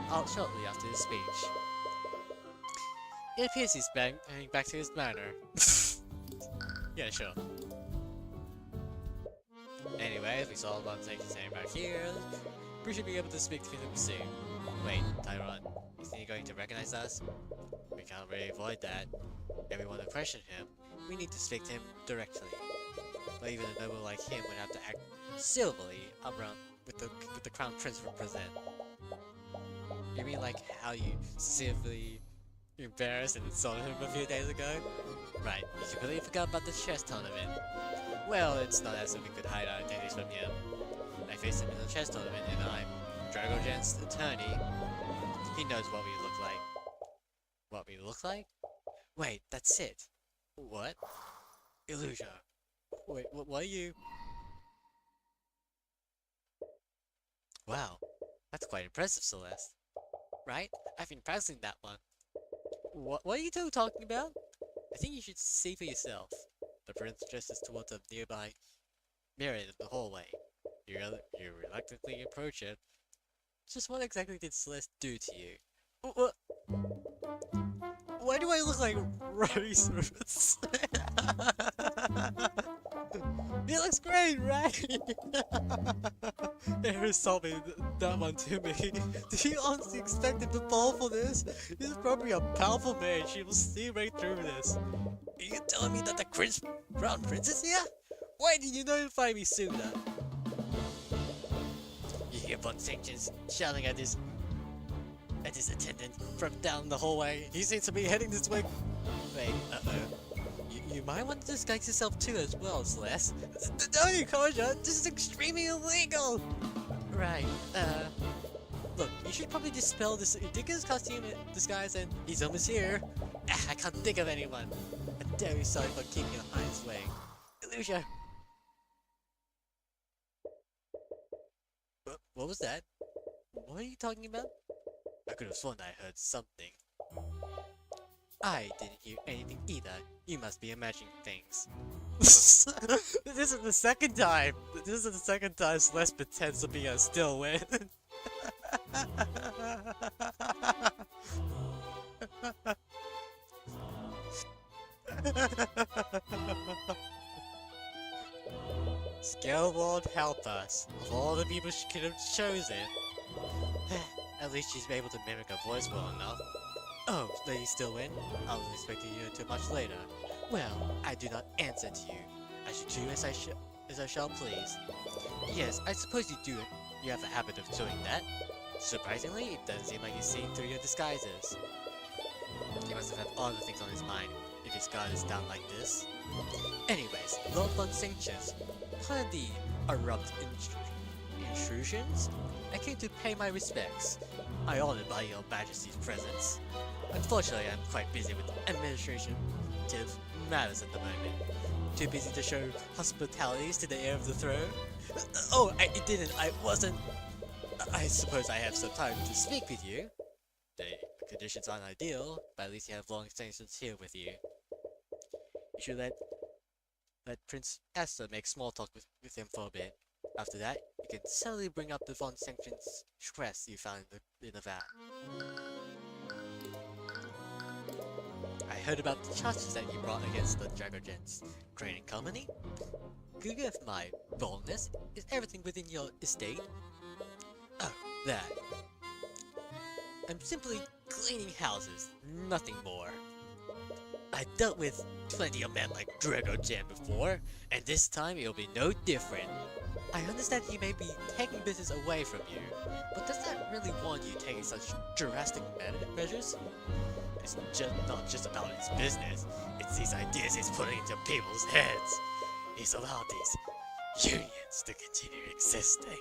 out shortly after his speech. It appears he's heading back to his manor. Yeah, sure. Anyways, we saw Von Sanctions heading back here. We should be able to speak to him soon. Wait, Tyrion, is he going to recognize us? We can't really avoid that. If we want to question him, we need to speak to him directly. But even a noble like him would have to act civilly around with the crown prince represent. You mean like how you civilly embarrassed and insulted him a few days ago? Right, you completely forgot about the chess tournament. Well, it's not as if we could hide our identities from him. I faced him in the chess tournament and I'm Dragogen's attorney. He knows what we look like. What we look like? Wait, that's it. What? Illusion. Wait, what are you? Wow, that's quite impressive, Celeste. Right? I've been practicing that one. What are you two talking about? I think you should see for yourself. The prince gestures towards a nearby mirror in the hallway. You reluctantly approach it. Just what exactly did Celeste do to you? What? Why do I look like Rose? It looks great, right? Eris told me that one to me. Do you honestly expect him to fall for this? He's probably a powerful man. She will see right through this. Are you telling me that the Crown Prince is here? Why did you notify me sooner? You hear Von Sanctions shouting at his attendant from down the hallway. He seems to be heading this way. Wait, You might want to disguise yourself too as well, Celeste. No, Koja, this is extremely illegal! Right, look, you should probably dispel this ridiculous costume disguise and he's almost here. I can't think of anyone. I'm very sorry for keeping your eyes way. Illusion! What was that? What are you talking about? I could have sworn I heard something. I didn't hear anything either. You must be imagining things. This is the second time. This is the second time Celeste pretends to be a still win. Scale World help us. Of all the people she could have chosen. At least she's able to mimic her voice well enough. Oh, Lady Stillwind, I was expecting you until much later. Well, I do not answer to you. I should do as I shall please. Yes, I suppose you do. You have a habit of doing that. Surprisingly, it doesn't seem like you've seen through your disguises. He must have had other things on his mind if his guard is down like this. Anyways, Lord Von Sanctions, pardon the abrupt intrusions. I came to pay my respects. I honored by your majesty's presence. Unfortunately, I'm quite busy with administrative matters at the moment. Too busy to show hospitalities to the heir of the throne. Oh, I wasn't. I suppose I have some time to speak with you. The conditions aren't ideal, but at least you have long extensions here with you. You should let Prince Esther make small talk with him for a bit. After that, you can subtly bring up the Von Sanctions crest you found in the vat. I heard about the charges that you brought against the Dragogents. Crane & Company? Forgive my boldness. Is everything within your estate? Oh, that. I'm simply cleaning houses, nothing more. I dealt with plenty of men like Dragogent before, and this time it'll be no different. I understand he may be taking business away from you, but does that really warrant you taking such drastic measures? It's not just about his business, it's these ideas he's putting into people's heads. He's allowed these unions to continue existing,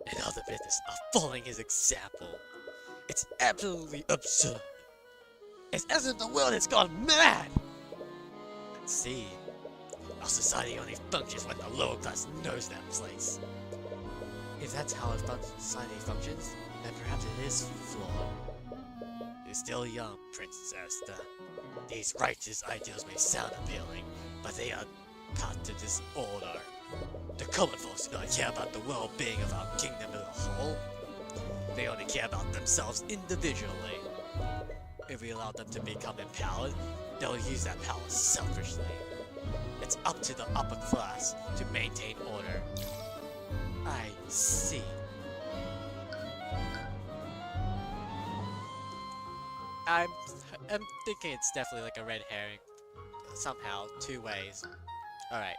and other business are following his example. It's absolutely absurd. It's as if the world has gone mad! See, our society only functions when the lower class knows that place. If that's how a society functions, then perhaps it is flawed. You're still young, Princess Esther. These righteous ideals may sound appealing, but they are cut to disorder. The common folks do not care about the well-being of our kingdom as a whole. They only care about themselves individually. If we allow them to become empowered, they'll use that power selfishly. It's up to the upper class to maintain order. I see. I'm thinking it's definitely like a red herring. Somehow, two ways. Alright.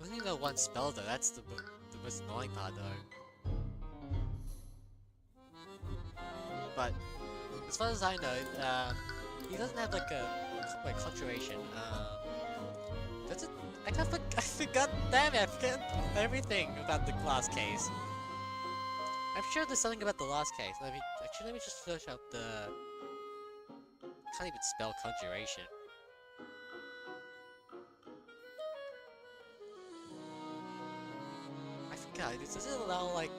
We only know one spell though, that's the most annoying part though. But, as far as I know, he doesn't have like a conjuration. Does it? I forgot, damn it, I forgot everything about the glass case. I'm sure there's something about the last case. Let me just search out the... Can't even spell conjuration. I forgot, does it allow like...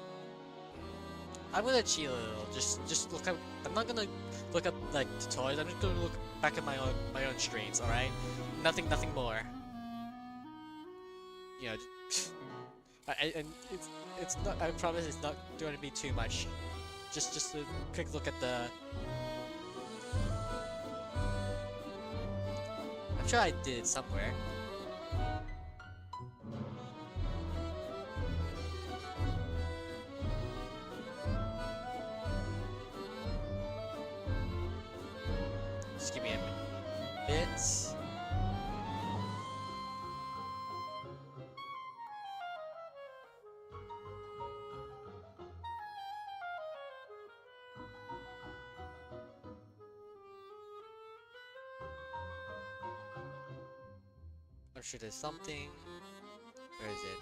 I'm gonna cheat a little, just look up, I'm not gonna look up like tutorials, I'm just gonna look back at my own streams, alright? Nothing more. You know, and it's not, I promise it's not going to be too much. Just a quick look at the... I'm sure I did it somewhere. Just give me a bit. I'm sure there's something. Where is it?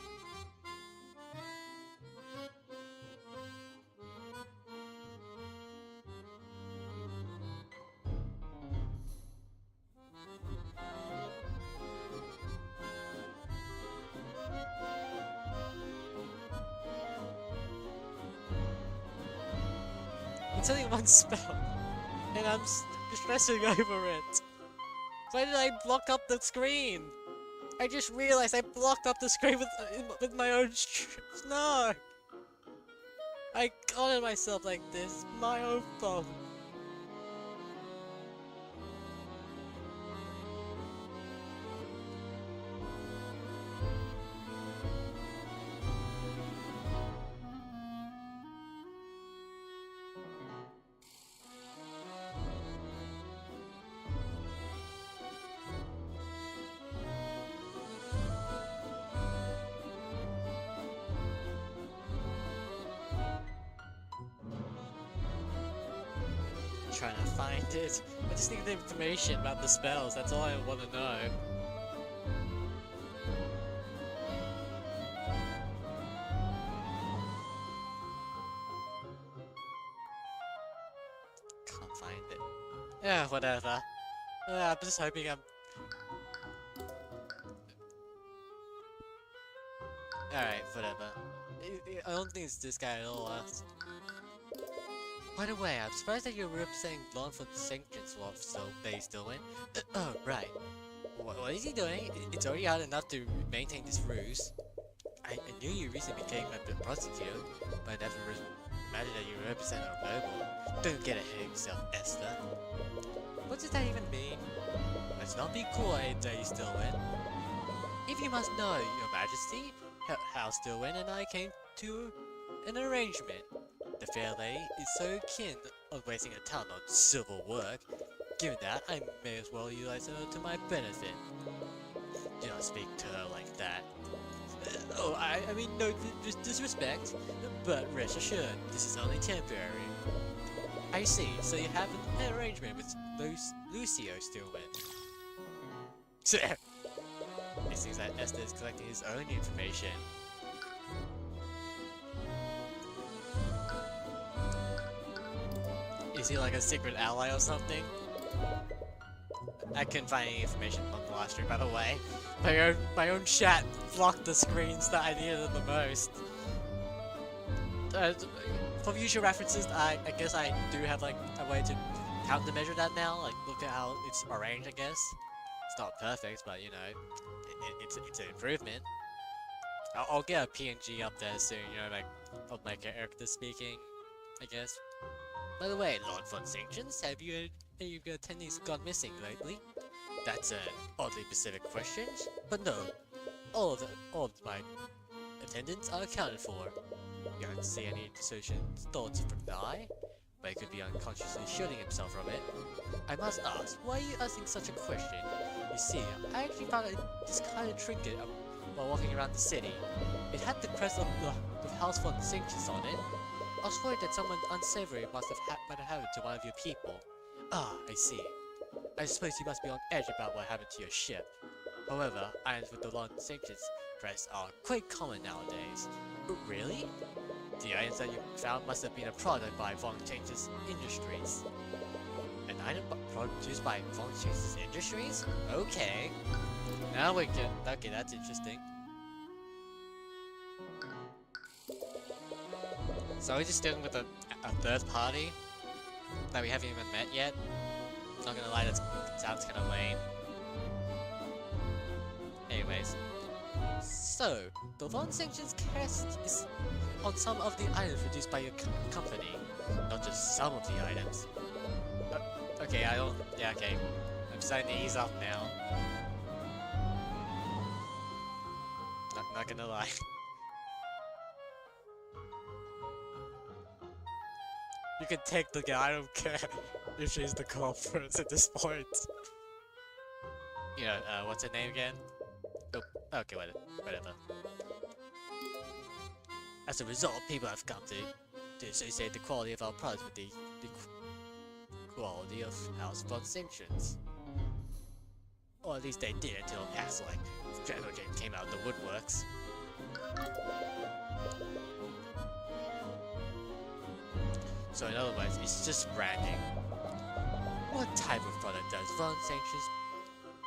It's only one spell, and I'm stressing over it. Why did I block up the screen? I just realized I blocked up the screen with my own no! I got it myself like this. My own fault. Trying to find it. I just need the information about the spells, that's all I want to know. Can't find it. Yeah, whatever. I'm just hoping I'm... Alright, whatever. I don't think it's this guy at all. By the way, I'm surprised that you're representing Blonde for the Sanctions while they still win. Oh, right. What is he doing? It's already hard enough to maintain this ruse. I knew you recently became a prosecutor, but I never imagined that you represent a noble. Don't get ahead of yourself, Esther. What does that even mean? Let's not be cool that you still win. If you must know, Your Majesty, how Stillwin and I came to an arrangement. The fair lady is so keen on wasting her time on civil work. Given that, I may as well utilize her to my benefit. Do not speak to her like that. I mean no disrespect, but rest assured, this is only temporary. I see, so you have an arrangement with Lucio Stillwin. It seems that Esther is collecting his own information. Is he like a secret ally or something? I couldn't find any information on the live stream, by the way. My own chat blocked the screens that I needed the most. For future references, I guess I do have like a way to countermeasure that now. Like look at how it's arranged. I guess it's not perfect, but you know, it's an improvement. I'll get a PNG up there soon. You know, like of my character speaking. I guess. By the way, Lord von Sanctions, have you attendees gone missing lately? That's an oddly specific question, but no, all of my attendants are accounted for. You don't see any dissociative thoughts from the eye, but he could be unconsciously shielding himself from it. I must ask, why are you asking such a question? You see, I actually found this kind of trinket while walking around the city. It had the crest of the House von Sanctions on it. I was worried that someone unsavory might have happened to one of your people. Ah, I see. I suppose you must be on edge about what happened to your ship. However, items with the Lord Sanctions crest are quite common nowadays. Really? The items that you found must have been a product by Von Sanctions Industries. An item produced by Von Sanctions Industries? Okay. Now we get... Okay, that's interesting. So we're just dealing with a third party that we haven't even met yet. Not gonna lie, that sounds kind of lame. Anyways, so the Von Sanctions crest is on some of the items produced by your company, not just some of the items. Okay, I don't. Yeah, okay. I'm starting to ease up now. Not gonna lie. You can take the guy, I don't care if she's the culprit at this point. You know, what's her name again? Oh, okay, whatever. As a result, people have come to associate the quality of our products with the quality of House Von Sanctions. Or at least they did until acts like Dragogen came out of the woodworks. So in other words, it's just branding. What type of product does Von Sanctions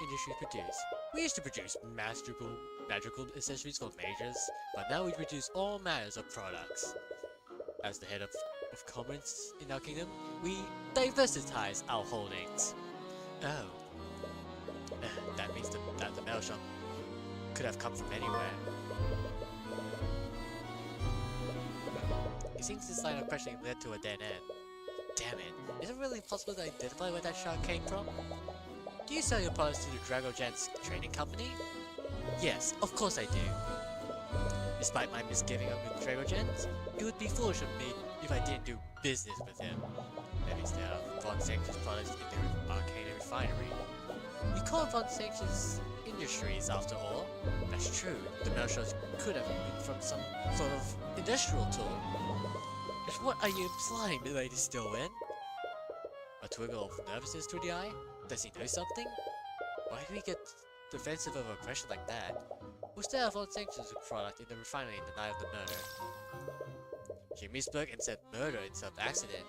Industries produce? We used to produce magical accessories for mages, but now we produce all manners of products. As the head of of commerce in our kingdom, we diversitize our holdings. Oh. That means that the mail shop could have come from anywhere. It seems this line of questioning led to a dead end. Damn it, is it really possible to identify where that shot came from? Do you sell your products to the Dragojan's trading company? Yes, of course I do. Despite my misgiving of with Dragojans, it would be foolish of me if I didn't do business with him. At least there are Von Sanction's products in the Arcane refinery. You call Von Sanction's Industries after all? That's true, the mail shots could have been from some sort of industrial tool. Just what are you implying, Lady Stillwin? A twinkle of nervousness to the eye? Does he know something? Why do we get defensive of a question like that? Was there a Von Sanction's product in the refinery in the night of the murder? She misspoke and said murder instead of accident.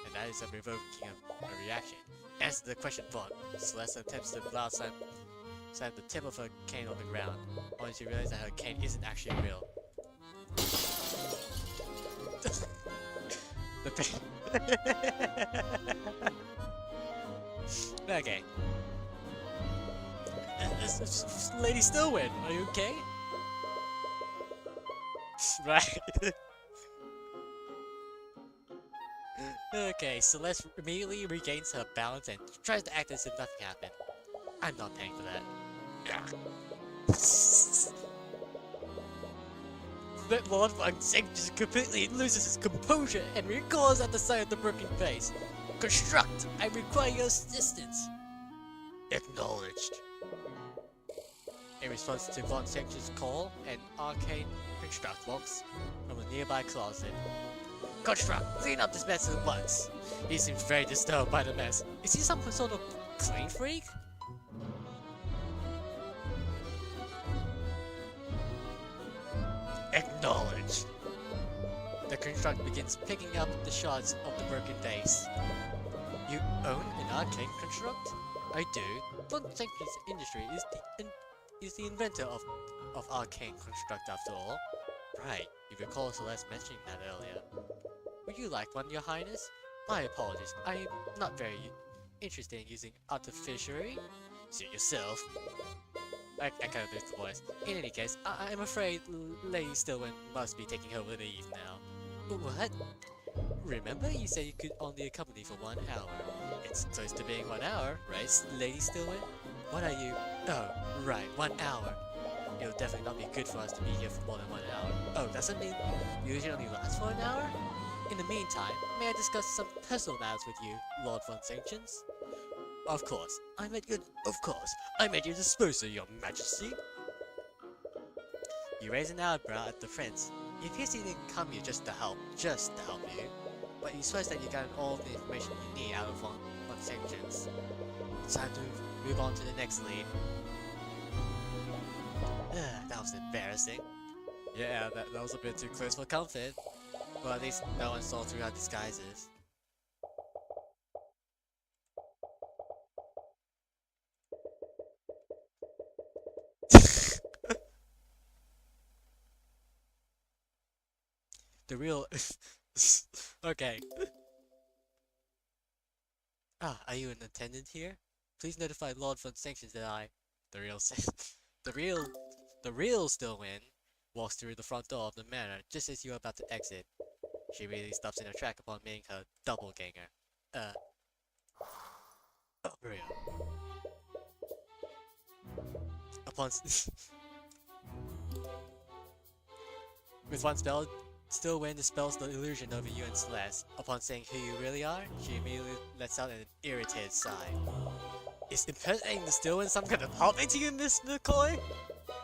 And that is a revoking a reaction. Answer the question, Vaughn. Celeste attempts to loud slam the tip of her cane on the ground, only to realize that her cane isn't actually real. The pain. Okay. Lady Stillwin, are you okay? Right. Okay, Celeste immediately regains her balance and tries to act as if nothing happened. I'm not paying for that. That Lord Von Sanctions just completely loses his composure and recoils at the sight of the broken face. Construct, I require your assistance. Acknowledged. In response to Von Sanctions' call, an Arcane Construct walks from a nearby closet. Construct, clean up this mess at once. He seems very disturbed by the mess. Is he some sort of clean freak? Acknowledged. The Construct begins picking up the shards of the broken vase. You own an Arcane Construct? I do. Von Sanctions Industry is the inventor of Arcane Construct after all. Right, you recall Celeste mentioning that earlier. Would you like one, Your Highness? My apologies, I am not very interested in using artificery. Suit yourself. I kind of missed the voice. In any case, I'm afraid Lady Stillwin must be taking over the eve now. What? Remember you said you could only accompany for 1 hour. It's close to being 1 hour, right, Lady Stillwin? What are you? Oh, right, 1 hour. It'll definitely not be good for us to be here for more than 1 hour. Oh, doesn't mean you usually only last for an hour? In the meantime, may I discuss some personal matters with you, Lord Von Sanctions? Of course, I'm at your disposal, Your Majesty. You raise an eyebrow at the prince. It appears he didn't come here just to help you. But you swear that you got all the information you need out of Von Sanctions. It's time to move on to the next lead. That was embarrassing. Yeah, that was a bit too close for comfort. Well, at least no one saw through our disguises. The real... Okay. Are you an attendant here? Please notify Lord Von Sanctions that I... The real Stillwin walks through the front door of the manor just as you are about to exit. She immediately stops in her track upon meeting her doppelganger. Real. Upon with one spell, Stillwin dispels the illusion over you and Celeste. Upon saying who you really are, she immediately lets out an irritated sigh. Is impersonating the Stillwin some kind of hobby to you, Miss McCoy?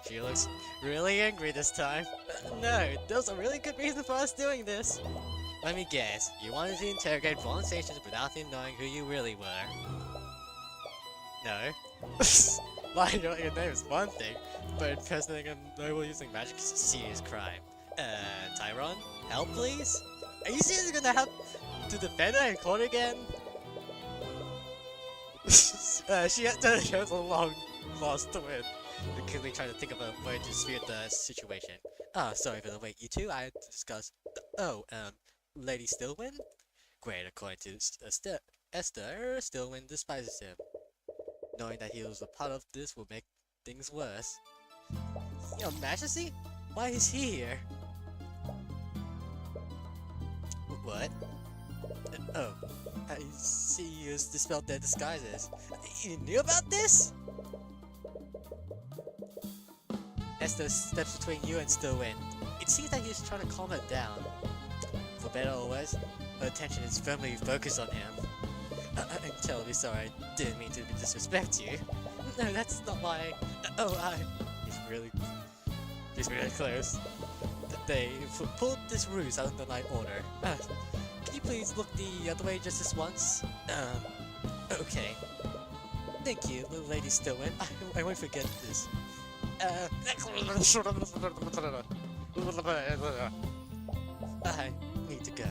She looks really angry this time. No, there's a really good reason for us doing this. Let me guess, you wanted to interrogate Von Sanctions without him knowing who you really were. No. Lying your name is one thing, but impersonating a noble using magic is a serious crime. Tyrion? Help please? Are you seriously gonna have to defend her in court again? She has a long lost to win. They're clearly trying to think of a way to dispute the situation. Sorry for the wait, you two, I had to discuss... Lady Stillwind? Great, according to Esther, Stillwind despises him. Knowing that he was a part of this will make things worse. Your Majesty? Why is he here? What? Oh, I see you dispelled their disguises. You knew about this? Esther steps between you and Stillwind. It seems that he's trying to calm her down. For better or worse, her attention is firmly focused on him. I'm terribly sorry, I didn't mean to disrespect you. No, that's not why. He's really close. They pulled this ruse out of the night order. Can you please look the other way just this once? Okay. Thank you, Lady Stillwind. I won't forget this. I need to go.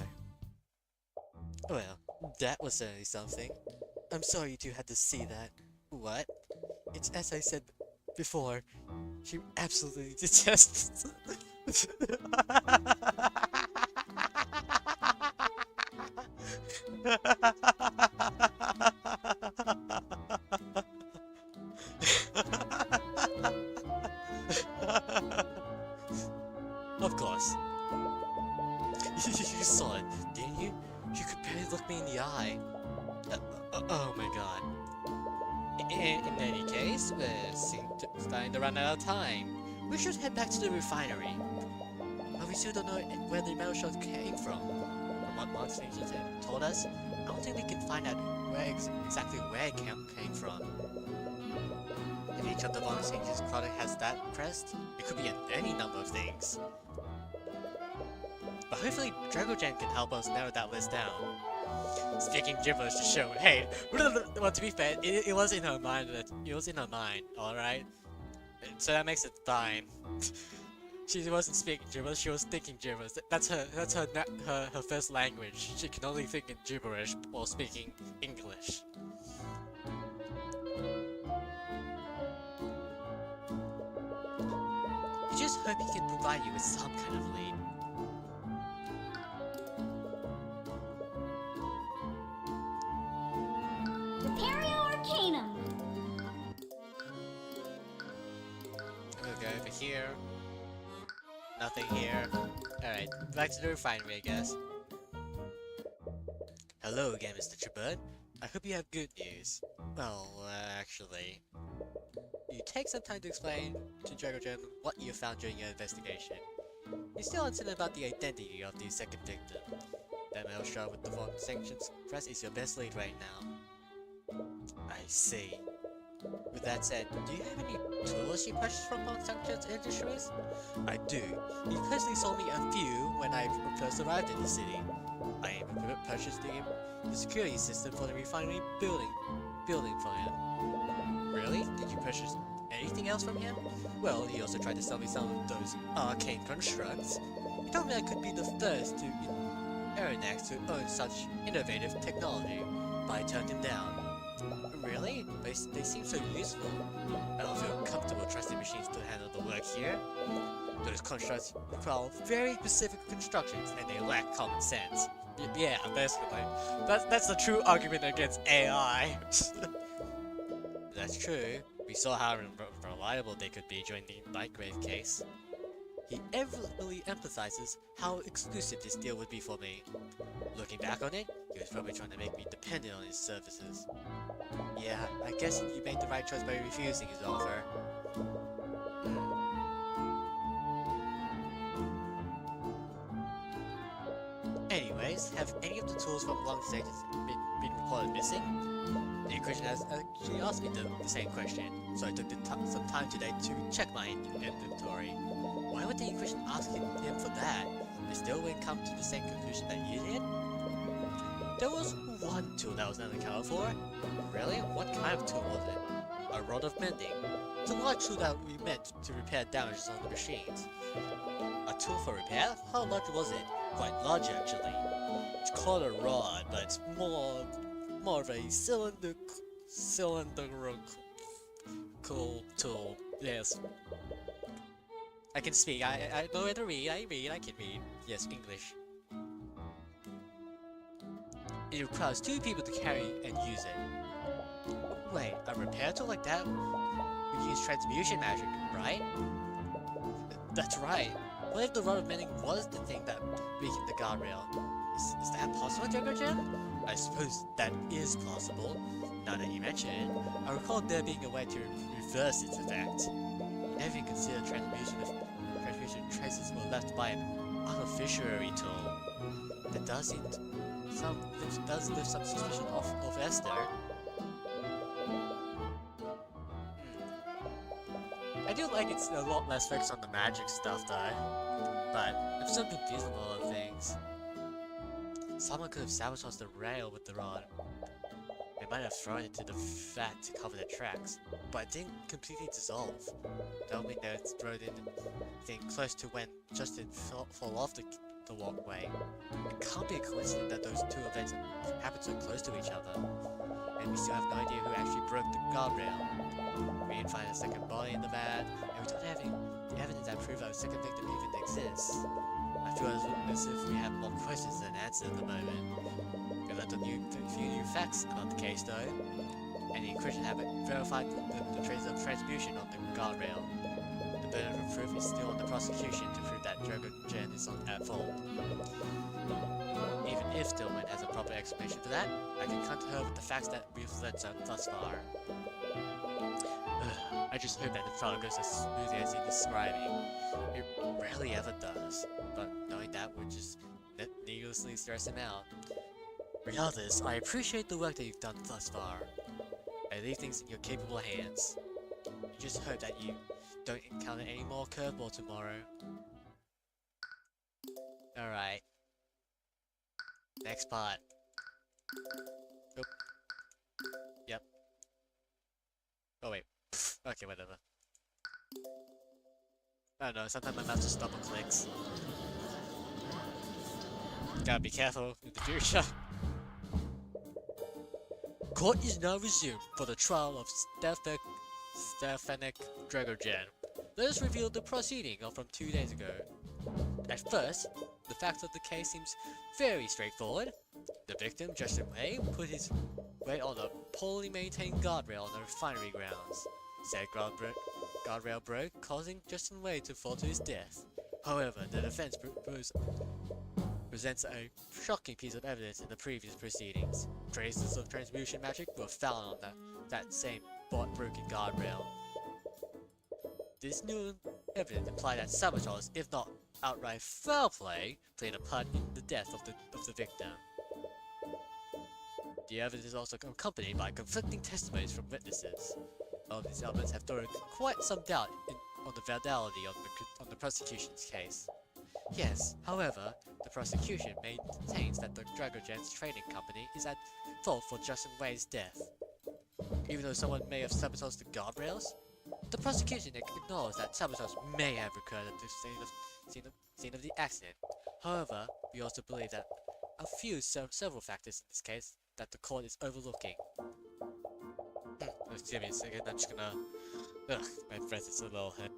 Well, that was certainly something. I'm sorry you two had to see that. What? It's as I said before. She absolutely detests. Of course. You saw it, didn't you? You could barely look me in the eye. Oh my god. In any case, we're starting to run out of time. We should head back to the refinery. But we still don't know where the metal shards came from. From what Monster Agents had told us, I don't think we can find out exactly where it came from. If each of the Monster Agents product has that crest, it could be any number of things. But hopefully Dragogen can help us narrow that list down. Speaking gibberish to show, hey, well, to be fair, it was in her mind. Alright? So that makes it fine. She wasn't speaking gibberish, she was thinking gibberish. That's her first language. She can only think in gibberish while speaking English. You just hope he can provide you with some kind of lead. Arcanum. We'll go over here. Nothing here. Alright, back to the refinery, I guess. Hello again, Mr. Cuthbert. I hope you have good news. Well, actually... You take some time to explain to Dragogen what you found during your investigation. You're still uncertain about the identity of the second victim. That metal shard with the Von Sanctions crest is your best lead right now. I see. With that said, do you have any tools you purchased from Von Sanctions Industries? I do. He personally sold me a few when I first arrived in the city. I even purchased the security system for the refinery building for him. Really? Did you purchase anything else from him? Well, he also tried to sell me some of those arcane constructs. He told me I could be the first to Aeronax to own such innovative technology, but I turned him down. Really? They seem so useful. I don't feel comfortable trusting machines to handle the work here. Those constructs require very specific constructions, and they lack common sense. Yeah, basically. That's the true argument against AI. That's true. We saw how reliable they could be during the Nightgrave case. He evidently emphasizes how exclusive this deal would be for me. Looking back on it, he was probably trying to make me dependent on his services. Yeah, I guess you made the right choice by refusing his offer. Anyways, have any of the tools from long stages been reported missing? The Inquisition has actually asked me the same question, so I took some time today to check my inventory. Why would the Inquisition ask him for that? They still wouldn't come to the same conclusion that you did? There was one tool that was unaccounted for. Really? What kind of tool was it? A rod of mending. It's a large tool that we meant to repair damages on the machines. A tool for repair? How large was it? Quite large, actually. It's called a rod, but it's more of a cylindrical tool. Yes. I can speak. I know how to read. I can read. Yes, English. It requires 2 people to carry and use it. Wait, a repair tool like that would use transmutation magic, right? That's right. What if the Rod of Mending was the thing that weakened the guardrail? Is that possible, Drago Gem? I suppose that is possible, now that you mention it. I recall there being a way to reverse its effect. You never even considered transmutation traces were left by an artificiary tool. That does lift some suspicion of Esther. I do like it's a lot less focused on the magic stuff though, but I'm still confused on a lot of things. Someone could have sabotaged the rail with the rod. They might have thrown it into the vat to cover their tracks, but it didn't completely dissolve. Don't mean that it's thrown in close to when Justin fell off the walkway. It can't be a coincidence that those 2 events happened so close to each other. And we still have no idea who actually broke the guardrail. We didn't find a second body in the vat, and we don't have any evidence that proves that a second victim even exists. I feel as if we have more questions than answers at the moment. We learned a few new facts about the case though, and the encryption habit verified the traces of transmutation on the guardrail. The burden of proof is still on the prosecution to prove that Drago Gen is at fault. Even if Stillman has a proper explanation for that, I can come to her with the facts that we've learned thus far. I just hope that the trial goes as smoothly as he's describing. It rarely ever does, but knowing that would just needlessly stress him out. Regardless, I appreciate the work that you've done thus far. I leave things in your capable hands. I just hope that you don't encounter any more curveball tomorrow. Alright. Next part. Oop. Yep. Oh wait. Okay, whatever. I don't know, sometimes my mouse just double clicks. Gotta be careful in the future. Court is now resumed for the trial of Stefanik Dragogen. Let us reveal the proceeding from 2 days ago. At first, the facts of the case seems very straightforward. The victim, Justin Way, put his weight on a poorly maintained guardrail on the refinery grounds. Said guardrail broke, causing Justin Way to fall to his death. However, the defense presents a shocking piece of evidence in the previous proceedings. Traces of transmutation magic were found on that same broken guardrail. This new evidence implied that sabotage, if not outright foul play, played a part in the death of the victim. The evidence is also accompanied by conflicting testimonies from witnesses. All of these elements have thrown quite some doubt on the validity of the prosecution's case. Yes, however, the prosecution maintains that the Dragogen's trading company is at fault for Justin Way's death. Even though someone may have sabotaged the guardrails, the prosecution acknowledges that sabotage may have occurred at the scene of the accident. However, we also believe that several factors in this case that the court is overlooking. Excuse me a second, I'm just gonna... Ugh, my breath is a little heavy.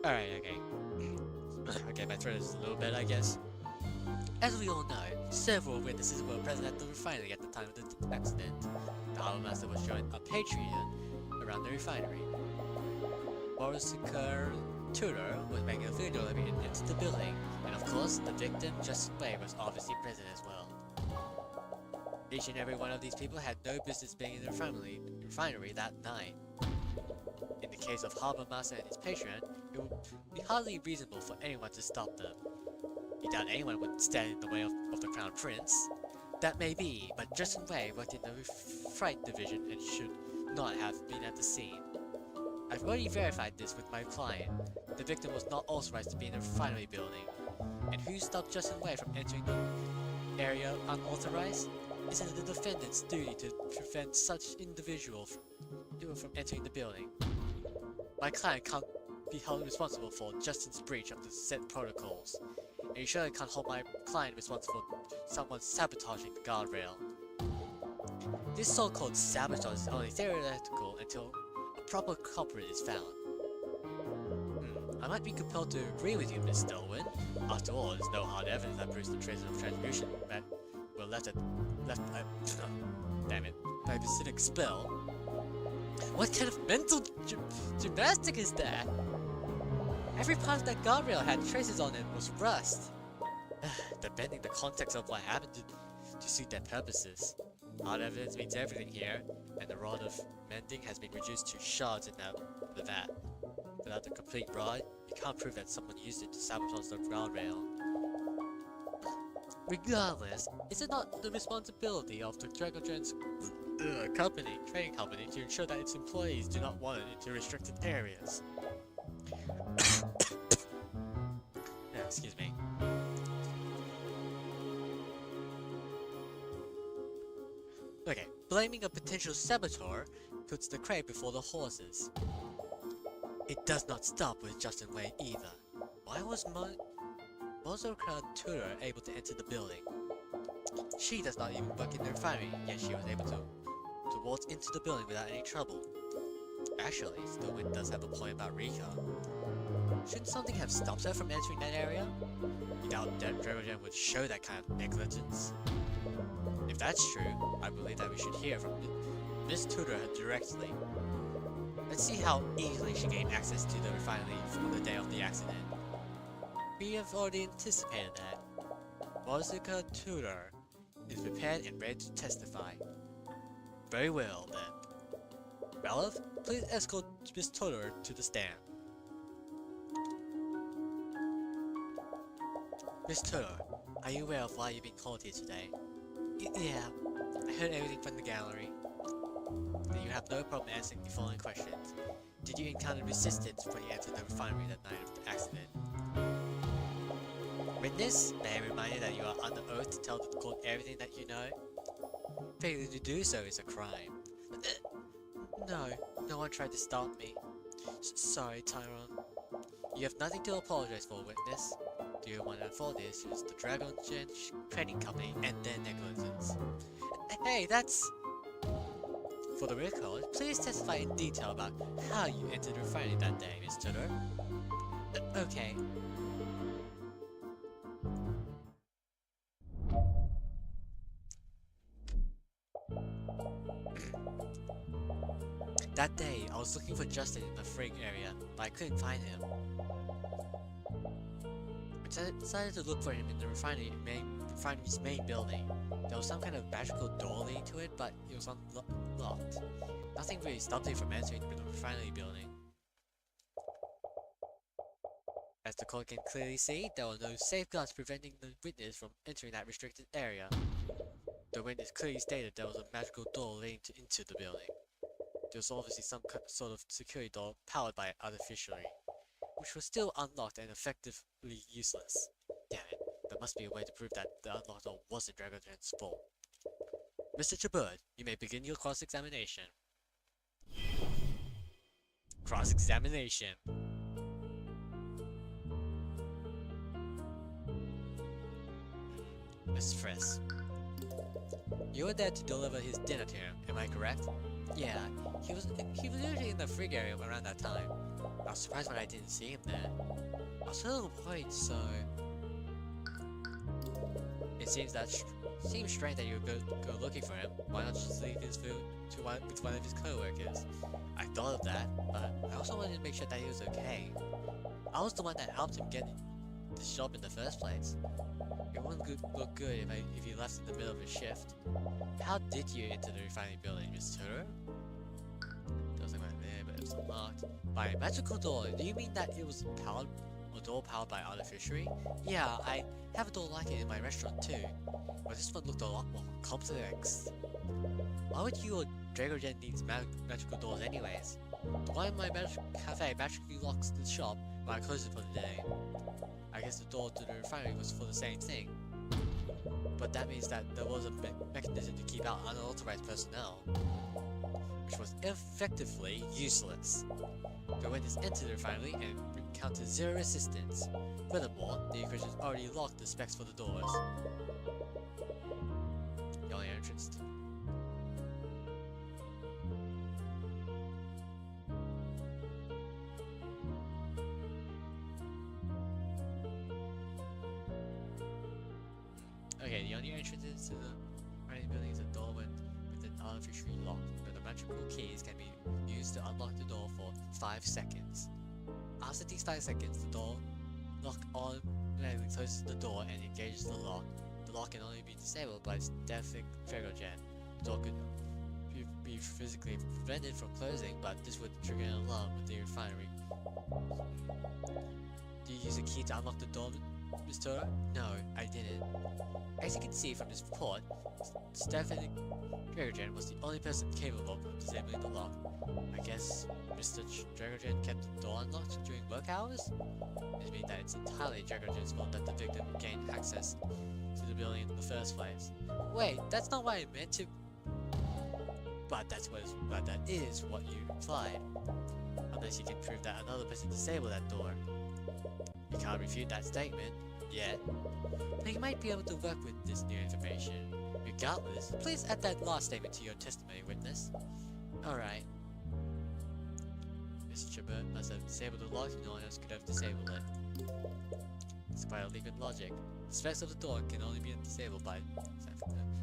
Alright, okay. Okay, my throat is a little better, I guess. As we all know, several witnesses were present at the refinery at the time of the accident. The Harbour Master was showing a Patreon around the refinery. Morisiker Tudor was making a food delivery into the building, and of course, the victim, Justin Way, was obviously present as well. Each and every one of these people had no business being in the refinery that night. In the case of Harbour Master and his Patreon, it would be hardly reasonable for anyone to stop them. You doubt anyone would stand in the way of the Crown Prince. That may be, but Justin Way worked in the Fright Division and should not have been at the scene. I've already verified this with my client. The victim was not authorized to be in the refinery building. And who stopped Justin Way from entering the area unauthorized? Is it the defendant's duty to prevent such individual from entering the building? My client can't be held responsible for Justin's breach of the set protocols, and you surely can't hold my client responsible for someone sabotaging the guardrail. This so-called sabotage is only theoretical until a proper culprit is found. I might be compelled to agree with you, Miss Stillwin. After all, there's no hard evidence that proves the traces of transmutation that were left damn it, by a specific spell. What kind of mental gymnastic is that? Every part of that guardrail had traces on it was rust. They're bending the context of what happened to suit their purposes. Hard evidence means everything here, and the rod of mending has been reduced to shards in the vat. Without the complete rod, you can't prove that someone used it to sabotage the guardrail. Regardless, is it not the responsibility of the Dragon's trading company, to ensure that its employees do not wander into restricted areas? Excuse me. Okay, blaming a potential saboteur puts the cart before the horses. It does not stop with Justin Wade either. Why was Mozoka Tudor able to enter the building? She does not even work in the refinery, yet she was able to waltz into the building without any trouble. Actually, Stillwin does have a point about Rika. Shouldn't something have stopped her from entering that area? You doubt that Dragogen would show that kind of negligence? If that's true, I believe that we should hear from Miss Tudor directly. Let's see how easily she gained access to the refinery from the day of the accident. We have already anticipated that. Mozuka Tudor is prepared and ready to testify. Very well, then. Ralph, please escort Miss Tudor to the stand. Miss Tudor, are you aware of why you've been called here today? Yeah, I heard everything from the gallery. Then you have no problem answering the following questions. Did you encounter resistance when you entered the refinery that night of the accident? Witness, may I remind you that you are under oath to tell the court everything that you know? Failure to do so is a crime. No, no one tried to stop me. Sorry, Tyrion. You have nothing to apologize for, witness. The only one at fault is the Dragon Gen Trading Company and their negligence. Hey, that's... For the record, please testify in detail about how you entered the refinery that day, Miss Tudor. Okay. That day, I was looking for Justin in the frig area, but I couldn't find him. I decided to look for him in the refinery's main building. There was some kind of magical door leading to it, but it was unlocked. Nothing really stopped him from entering the refinery building. As the court can clearly see, there were no safeguards preventing the witness from entering that restricted area. The witness clearly stated there was a magical door leading into the building. There was obviously some sort of security door powered by artificially, which was still unlocked and effectively useless. Damn it, there must be a way to prove that the unlocked door wasn't Dragon's fault. Mr. Chabud, you may begin your cross-examination. Cross-examination. Miss Friss. You were there to deliver his dinner to him, am I correct? Yeah, he was usually in the frig area around that time. I was surprised when I didn't see him there. I was a little worried, so... It seems strange that you would go looking for him. Why not just leave his food with one of his co-workers? I thought of that, but I also wanted to make sure that he was okay. I was the one that helped him get the job in the first place. It wouldn't look good if he left in the middle of his shift. How did you enter the refining building, Miss Tudor? There was like there, but it was unlocked. By a magical door, do you mean that it was a door powered by artificially? Yeah, I have a door like it in my restaurant too. But this one looked a lot more complex. Why would you or Dragogen need magical doors anyways? The one in my cafe magically locks the shop when I close it for the day. I guess the door to the refinery was for the same thing. But that means that there was a mechanism to keep out unauthorized personnel, which was effectively useless. The witness entered the refinery and encountered zero resistance. Furthermore, the equations already locked the specs for the doors. The only entrance. Okay, the only entrance to the running building is a door with an artificially lock, but the magical keys can be used to unlock the door for 5 seconds. After these 5 seconds, the door lock automatically closes the door and engages the lock. The lock can only be disabled by static Dragogen. The door could be physically prevented from closing, but this would trigger an alarm with the refinery. Do you use a key to unlock the door, Miss Toro? No, I didn't. As you can see from this report, Stephanie Dragogen was the only person capable of disabling the lock. I guess Mr. Dragogen kept the door unlocked during work hours? This means that it's entirely Dragogen's fault that the victim gained access to the building in the first place. Wait, that's not what I meant to... But that is what you implied. Unless you can prove that another person disabled that door. You can't refute that statement, yet. But you might be able to work with this new information. Regardless, please add that last statement to your testimony, witness. Alright. Mr. Chabert must have disabled the lock, no one else could have disabled it. It's quite a leap in logic. The specs of the door can only be disabled by...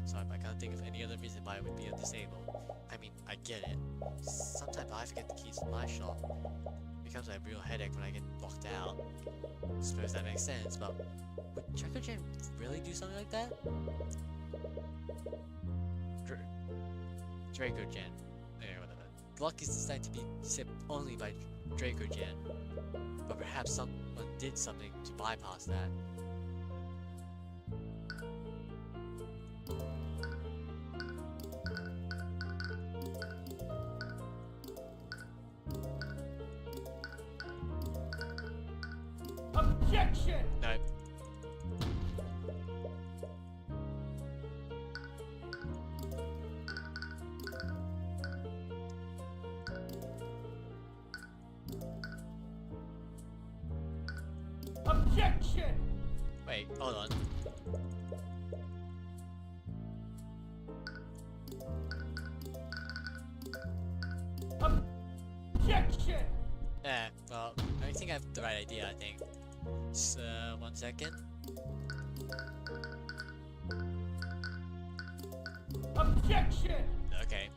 Sorry, I can't think of any other reason why it would be disabled. I mean, I get it. Sometimes I forget the keys to my shop. It becomes a real headache when I get locked out. I suppose that makes sense, but would Dragogen really do something like that? Dragogen. Anyway, whatever. The lock is designed to be disabled only by Dragogen. But perhaps someone did something to bypass that. Objection! No. Objection! Wait, hold on. Objection! Well, I think I have the right idea, I think. Just, 1 second. Objection! Okay.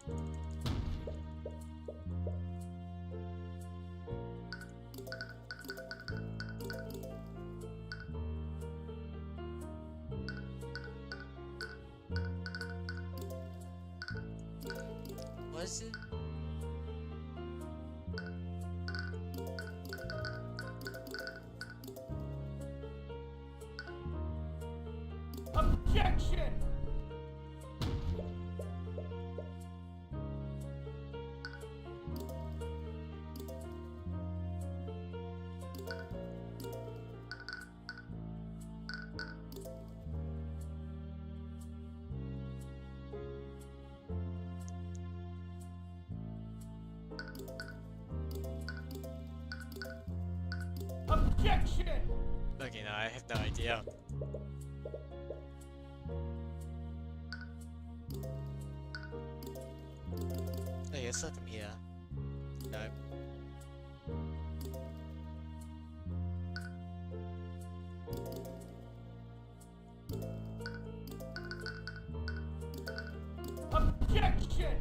What is it? Objection! Objection! Okay, no, I have no idea. Okay, it's not from here. No. Objection!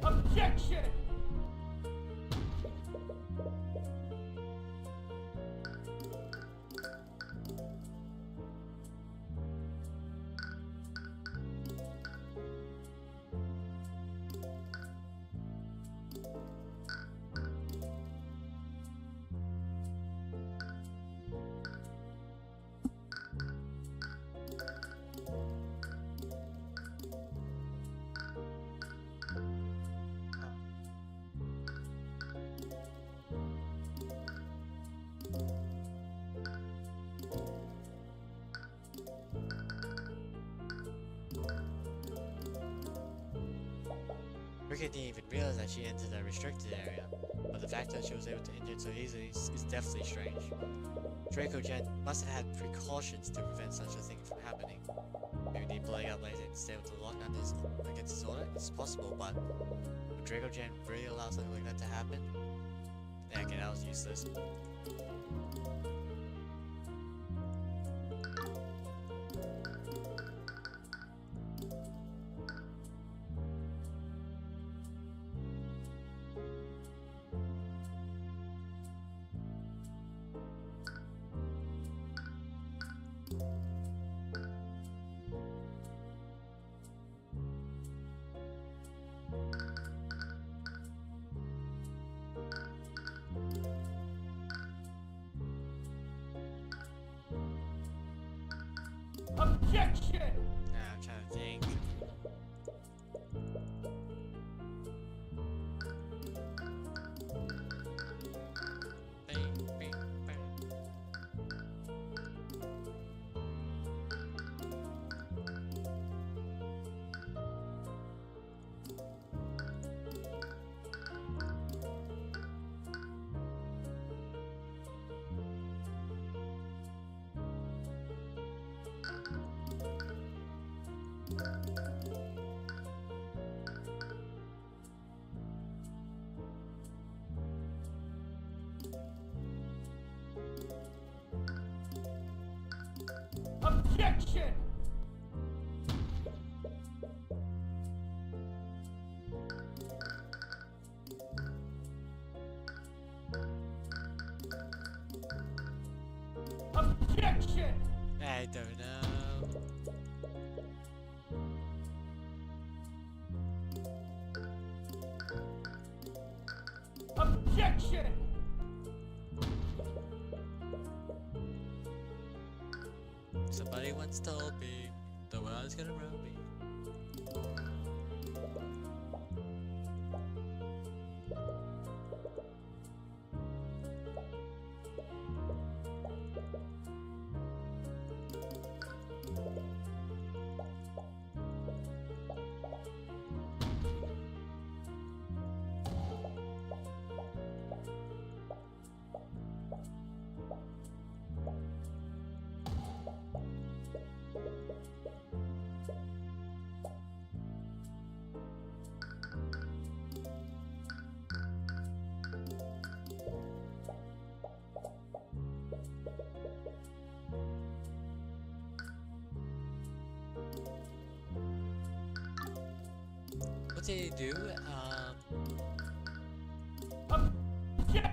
Objection! Ricky didn't even realize that she entered a restricted area, but the fact that she was able to enter it so easily is definitely strange. Draco Jen must have had precautions to prevent such a thing from happening. Maybe they blowing out later instead of the lockdown is against his order? It's possible, but would Draco Jen really allow something like that to happen? Yeah, okay, that was useless. Objection! I'm trying to think. Bing, bing, bing. Objection! Objection! I don't know. Objection! Somebody once told me the world's gonna roll me. What did he do? Objection!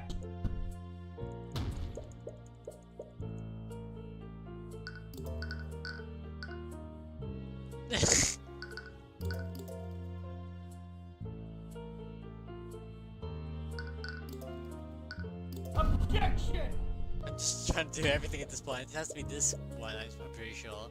Objection! I'm just trying to do everything at this point. It has to be this one, I'm pretty sure.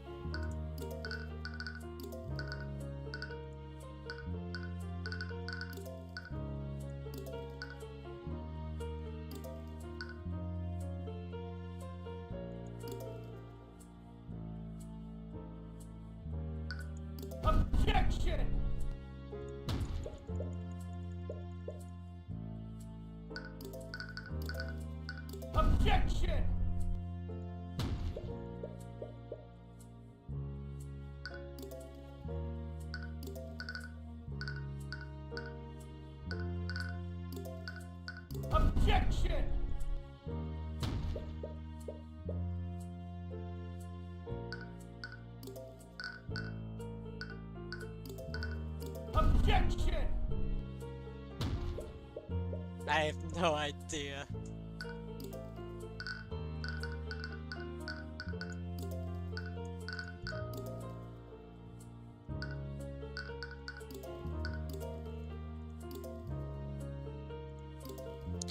Objection! Objection! Objection! Objection! I have no idea.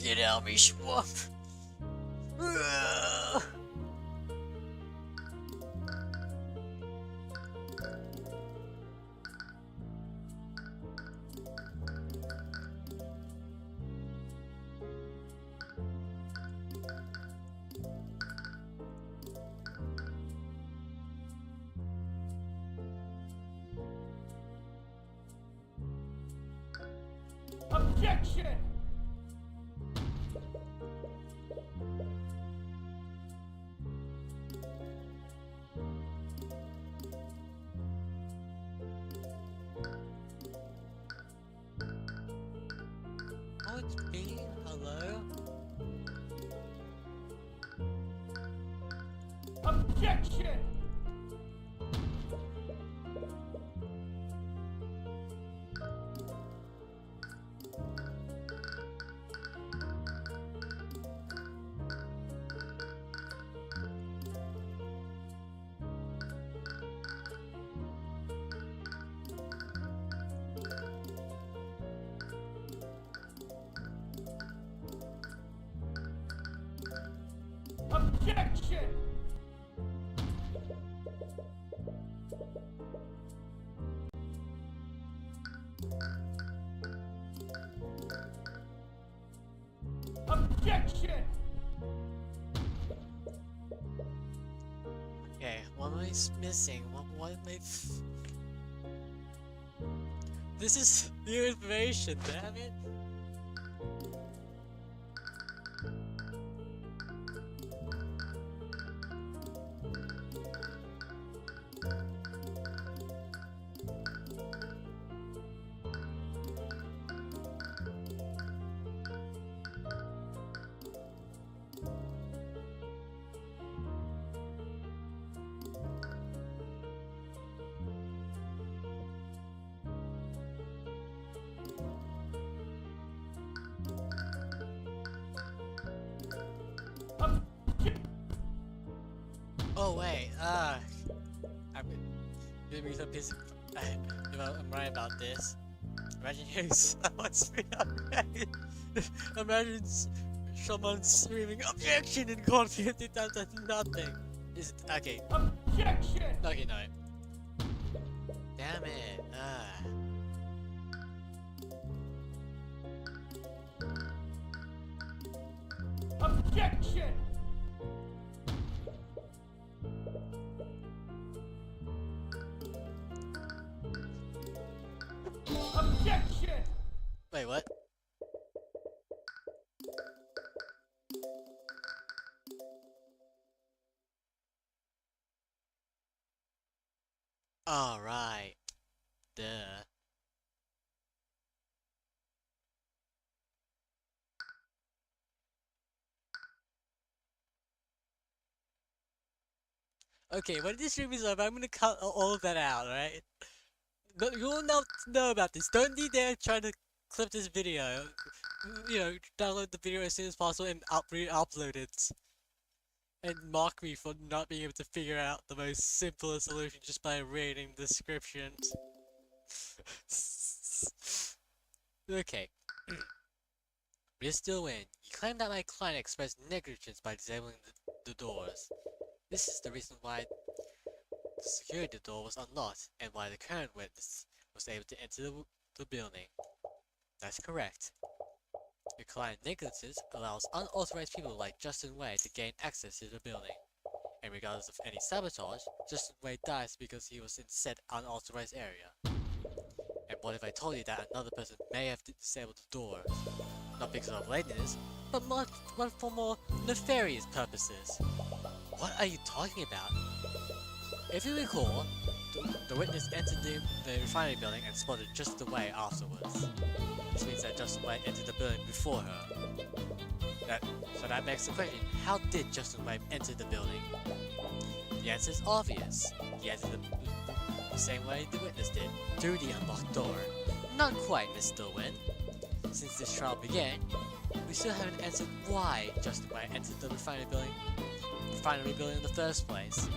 Get out me, swamp. Objection! it's me? Hello? Objection! Objection! Objection! Okay, what am I missing? What am I This is new information, damn it! Oh wait, I'm gonna be so busy. If I'm right about this. Imagine hearing someone scream already. Imagine someone screaming objection in confident it does nothing. Is it okay? Objection! Okay, no. Damn it. Objection! Objection! Wait, what? Alright. Duh. Okay, when this stream is over, I'm gonna cut all of that out, right? You will not know about this. Don't you dare try to clip this video. You know, download the video as soon as possible and re-upload it. And mock me for not being able to figure out the most simplest solution just by reading descriptions. Okay. Mr. Wynn, you claim that my client expressed negligence by disabling the doors. This is the reason why the security door was unlocked and why the current witness was able to enter the building. That's correct. Your client negligence allows unauthorized people like Justin Wade to gain access to the building. And regardless of any sabotage, Justin Wade dies because he was in said unauthorized area. And what if I told you that another person may have disabled the doors? Not because of laziness, but for more nefarious purposes. What are you talking about? If you recall, the witness entered the refinery building and spotted Justin Wade afterwards. This means that Justin Wade entered the building before her. So that begs the question, how did Justin Wade enter the building? The answer is obvious. He entered the same way the witness did, through the unlocked door. Not quite, Mr. Wynn. Since this trial began, we still haven't answered why Justin Wade entered the refinery building in the first place.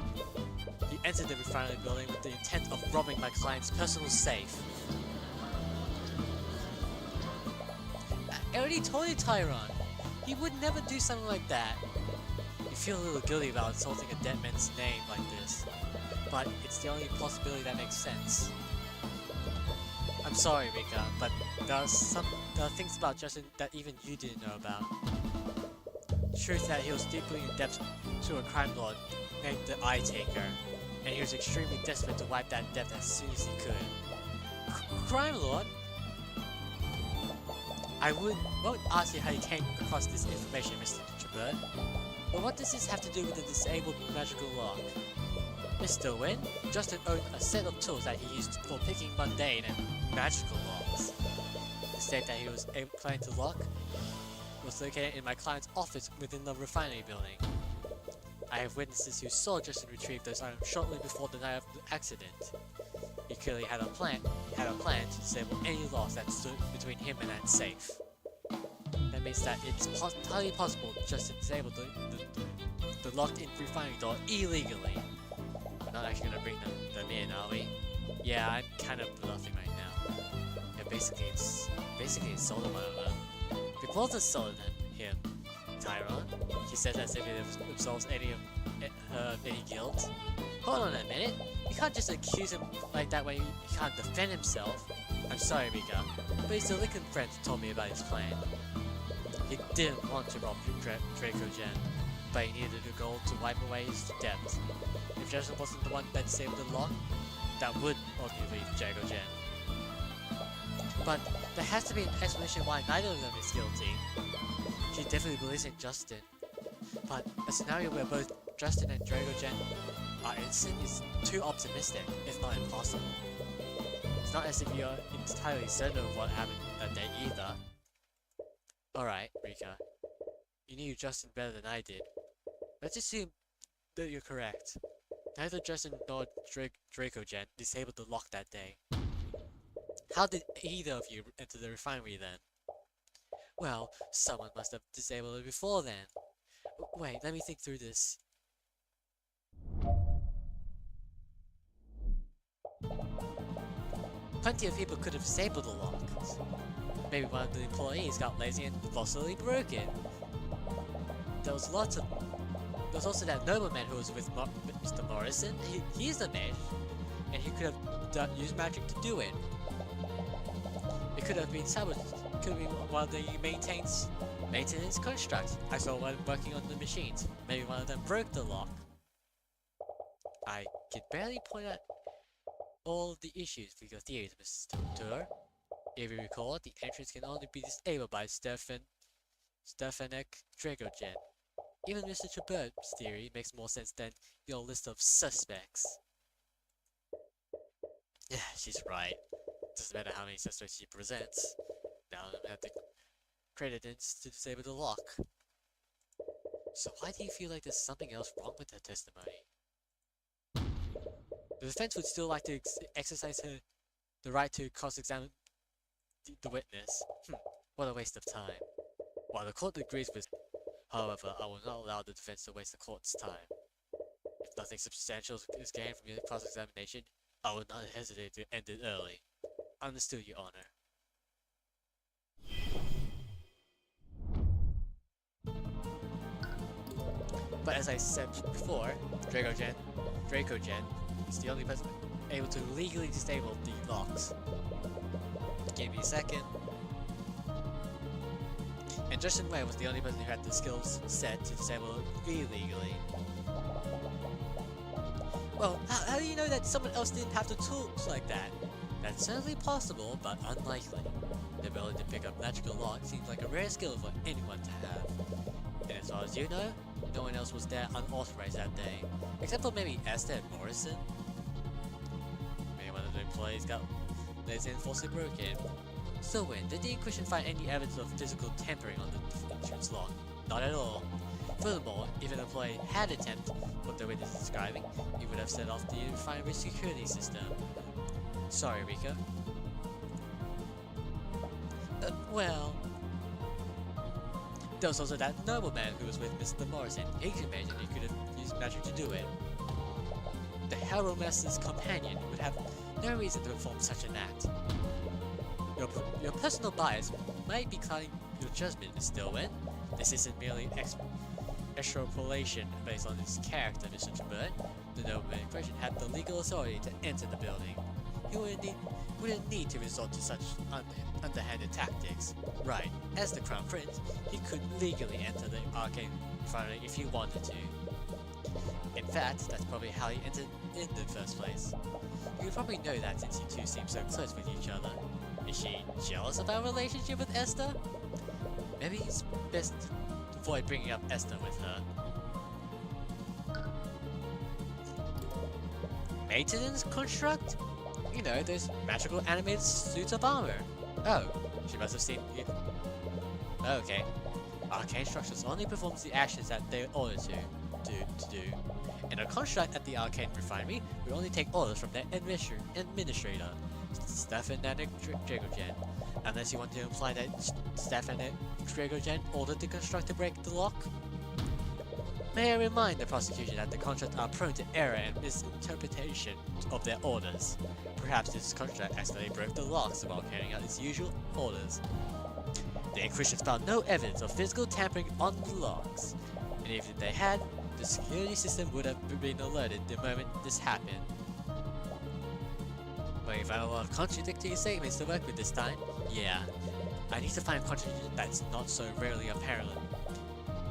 He entered the refinery building with the intent of robbing my client's personal safe. I already told you, Tyrion. He would never do something like that. You feel a little guilty about insulting a dead man's name like this, but it's the only possibility that makes sense. I'm sorry, Rika, but there are things about Justin that even you didn't know about. The truth is that he was deeply in debt to a crime lord named the Eye Taker, and he was extremely desperate to wipe that debt as soon as he could. Crime lord? I won't ask you how you came across this information, Mr. Cuthbert, but what does this have to do with the disabled magical lock? Mr. Wynn, Justin owned a set of tools that he used for picking mundane and magical locks. safe that he was planning to lock was located in my client's office within the refinery building. I have witnesses who saw Justin retrieve those items shortly before the night of the accident. He clearly had a plan to disable any locks that stood between him and that safe. That means that it's entirely possible Justin disabled the locked-in refinery door illegally. We're not actually gonna bring them in, are we? Yeah, I'm kind of bluffing right now. Yeah, basically it's Solomon over. Before the Solomon him, Tyrion, he says as if it absolves any guilt. Hold on a minute, you can't just accuse him like that when he can't defend himself. I'm sorry, Mika, but he's the Lincoln friend who told me about his plan. He didn't want to rob Draco Gen, but he needed a goal to wipe away his debt. If Justin wasn't the one that disabled the lock, that would ultimately leave Draco Gen. But there has to be an explanation why neither of them is guilty. She definitely believes in Justin, but a scenario where both Justin and Draco Gen are innocent is too optimistic, if not impossible. It's not as if you're entirely certain of what happened that day either. Alright, Rika. You knew Justin better than I did. Let's assume that you're correct. Neither Justin nor Draco Gen disabled the lock that day. How did either of you enter the refinery then? Well, someone must have disabled it before then. Wait, let me think through this. Plenty of people could have disabled the locks. Maybe one of the employees got lazy and forcibly broke it. There was also that nobleman who was with Mr. Morrison. He's the mage, and he could have used magic to do it. It could have been sabotaged. Could have been one of the maintenance constructs. I saw one working on the machines. Maybe one of them broke the lock. I can barely point out all of the issues with your theories, Mr. Tour. If you recall, the entrance can only be disabled by Stefanek Dragogen. Even Mr. Cuthbert's theory makes more sense than your list of suspects. Yeah, she's right. Doesn't matter how many suspects she presents. Now I have the credence to disable the lock. So why do you feel like there's something else wrong with her testimony? The defense would still like to exercise the right to cross-examine the witness. What a waste of time. While the court agrees with it, however, I will not allow the defense to waste the court's time. If nothing substantial is gained from your cross-examination, I will not hesitate to end it early. Understood, Your Honor. But as I said before, Draco Gen is the only person able to legally disable the locks. Give me a second. And Justin Wei was the only person who had the skills set to disable it illegally. Well, how do you know that someone else didn't have the tools like that? That's certainly possible, but unlikely. The ability to pick up magical locks seems like a rare skill for anyone to have. And as far as you know, no one else was there unauthorized that day, except for maybe Esther and Morrison. Maybe one of the employees got lazy and forcibly broke in. So when did the Inquisition find any evidence of physical tampering on the entrance lock? Not at all. Furthermore, if an employee had attempted what the witness is describing, he would have set off the refinery security system. Sorry, Rika. Well... There was also that nobleman who was with Mr. Morrison. He can imagine he could have used magic to do it. The Herald Master's companion would have no reason to perform such an act. Your personal bias might be clouding your judgment, Miss Stillwell. This isn't merely extrapolation based on his character, Mr. Cuthbert. The nobleman in question had the legal authority to enter the building. He wouldn't need to resort to such underhanded tactics. Right, as the Crown Prince, he could legally enter the Arcane refinery if he wanted to. In fact, that's probably how he entered in the first place. You would probably know that since you two seem so close with each other. Is she jealous of our relationship with Esther? Maybe it's best to avoid bringing up Esther with her. Maintenance construct? You know, those magical animated suits of armor. Oh, She must have seen you. Okay. Arcane structures only performs the actions that they order to do. In a construct at the Arcane refinery, we only take orders from their administrator, Stefan and Dragogen. Unless you want to imply that Stefan and Dragogen ordered the construct to break the lock? May I remind the prosecution that the constructs are prone to error and misinterpretation of their orders. Perhaps this construct accidentally broke the locks while carrying out its usual orders. The Inquisition found no evidence of physical tampering on the locks, and even if they had, the security system would have been alerted the moment this happened. But you found a lot of contradictory statements to work with this time? Yeah. I need to find a contradiction that's not so rarely apparent.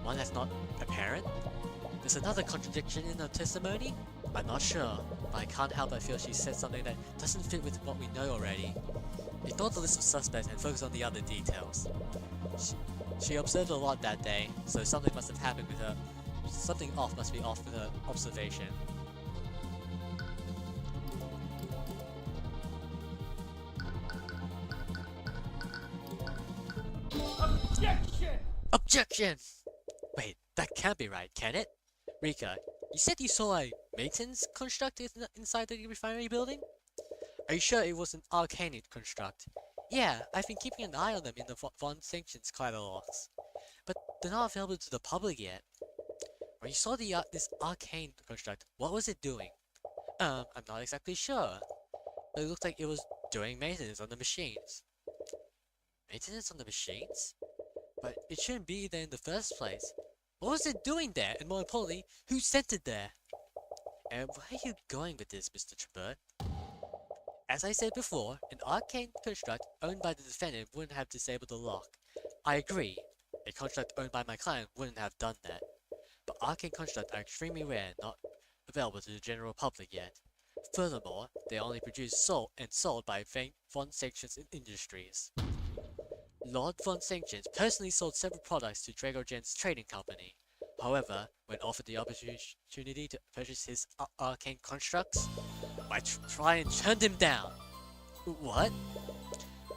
One that's not apparent? There's another contradiction in her testimony? I'm not sure, but I can't help but feel she said something that doesn't fit with what we know already. Ignore the list of suspects and focus on the other details. She observed a lot that day, so something must have happened with her. Something must be off with her observation. Objection! Objection! Wait, that can't be right, can it? Rika, you said you saw a maintenance construct inside the refinery building? Are you sure it was an Arcane construct? Yeah, I've been keeping an eye on them in the Von Sanctions catalogs, but they're not available to the public yet. When you saw this Arcane construct, what was it doing? I'm not exactly sure, but it looked like it was doing maintenance on the machines. Maintenance on the machines? But it shouldn't be there in the first place. What was it doing there? And more importantly, who sent it there? And where are you going with this, Mr. Cuthbert? As I said before, an Arcane construct owned by the defendant wouldn't have disabled the lock. I agree. A construct owned by my client wouldn't have done that. But Arcane constructs are extremely rare and not available to the general public yet. Furthermore, they are only produced, sold by Von Sanctions Industries. Lord Von Sanctions personally sold several products to Dragogen's trading company. However, when offered the opportunity to purchase his Arcane constructs, my client turned him down. What?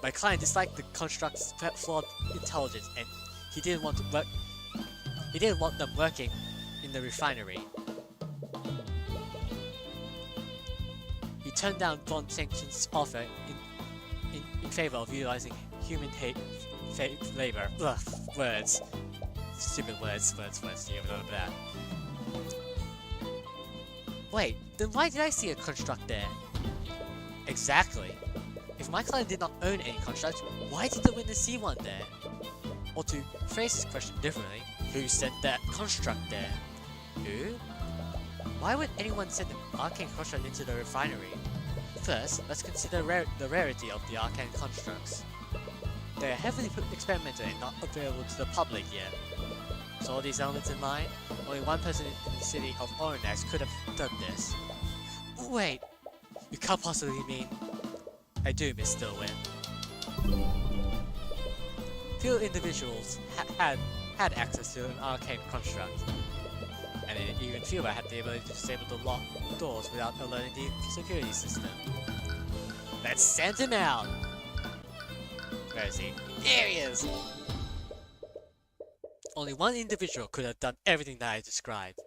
My client disliked the construct's flawed intelligence, and he didn't want them working in the refinery. He turned down Von Sanctions' offer in favor of utilizing human labor. Ugh, words. Stupid words. You ever know that? Wait, then why did I see a construct there? Exactly. If my client did not own any construct, why did the witness see one there? Or to phrase this question differently, who sent that construct there? Who? Why would anyone send an Arcane construct into the refinery? First, let's consider the rarity of the Arcane constructs. They are heavily experimental and not available to the public yet. So all these elements in mind, only one person in the city of Oronax could have done this. Wait, you can't possibly mean... I do, Miss Stillwin. Few individuals had access to an Arcane construct, and even fewer had the ability to disable the locked doors without alerting the security system. Let's send him out! Where is he? There he is! Only one individual could have done everything that I described.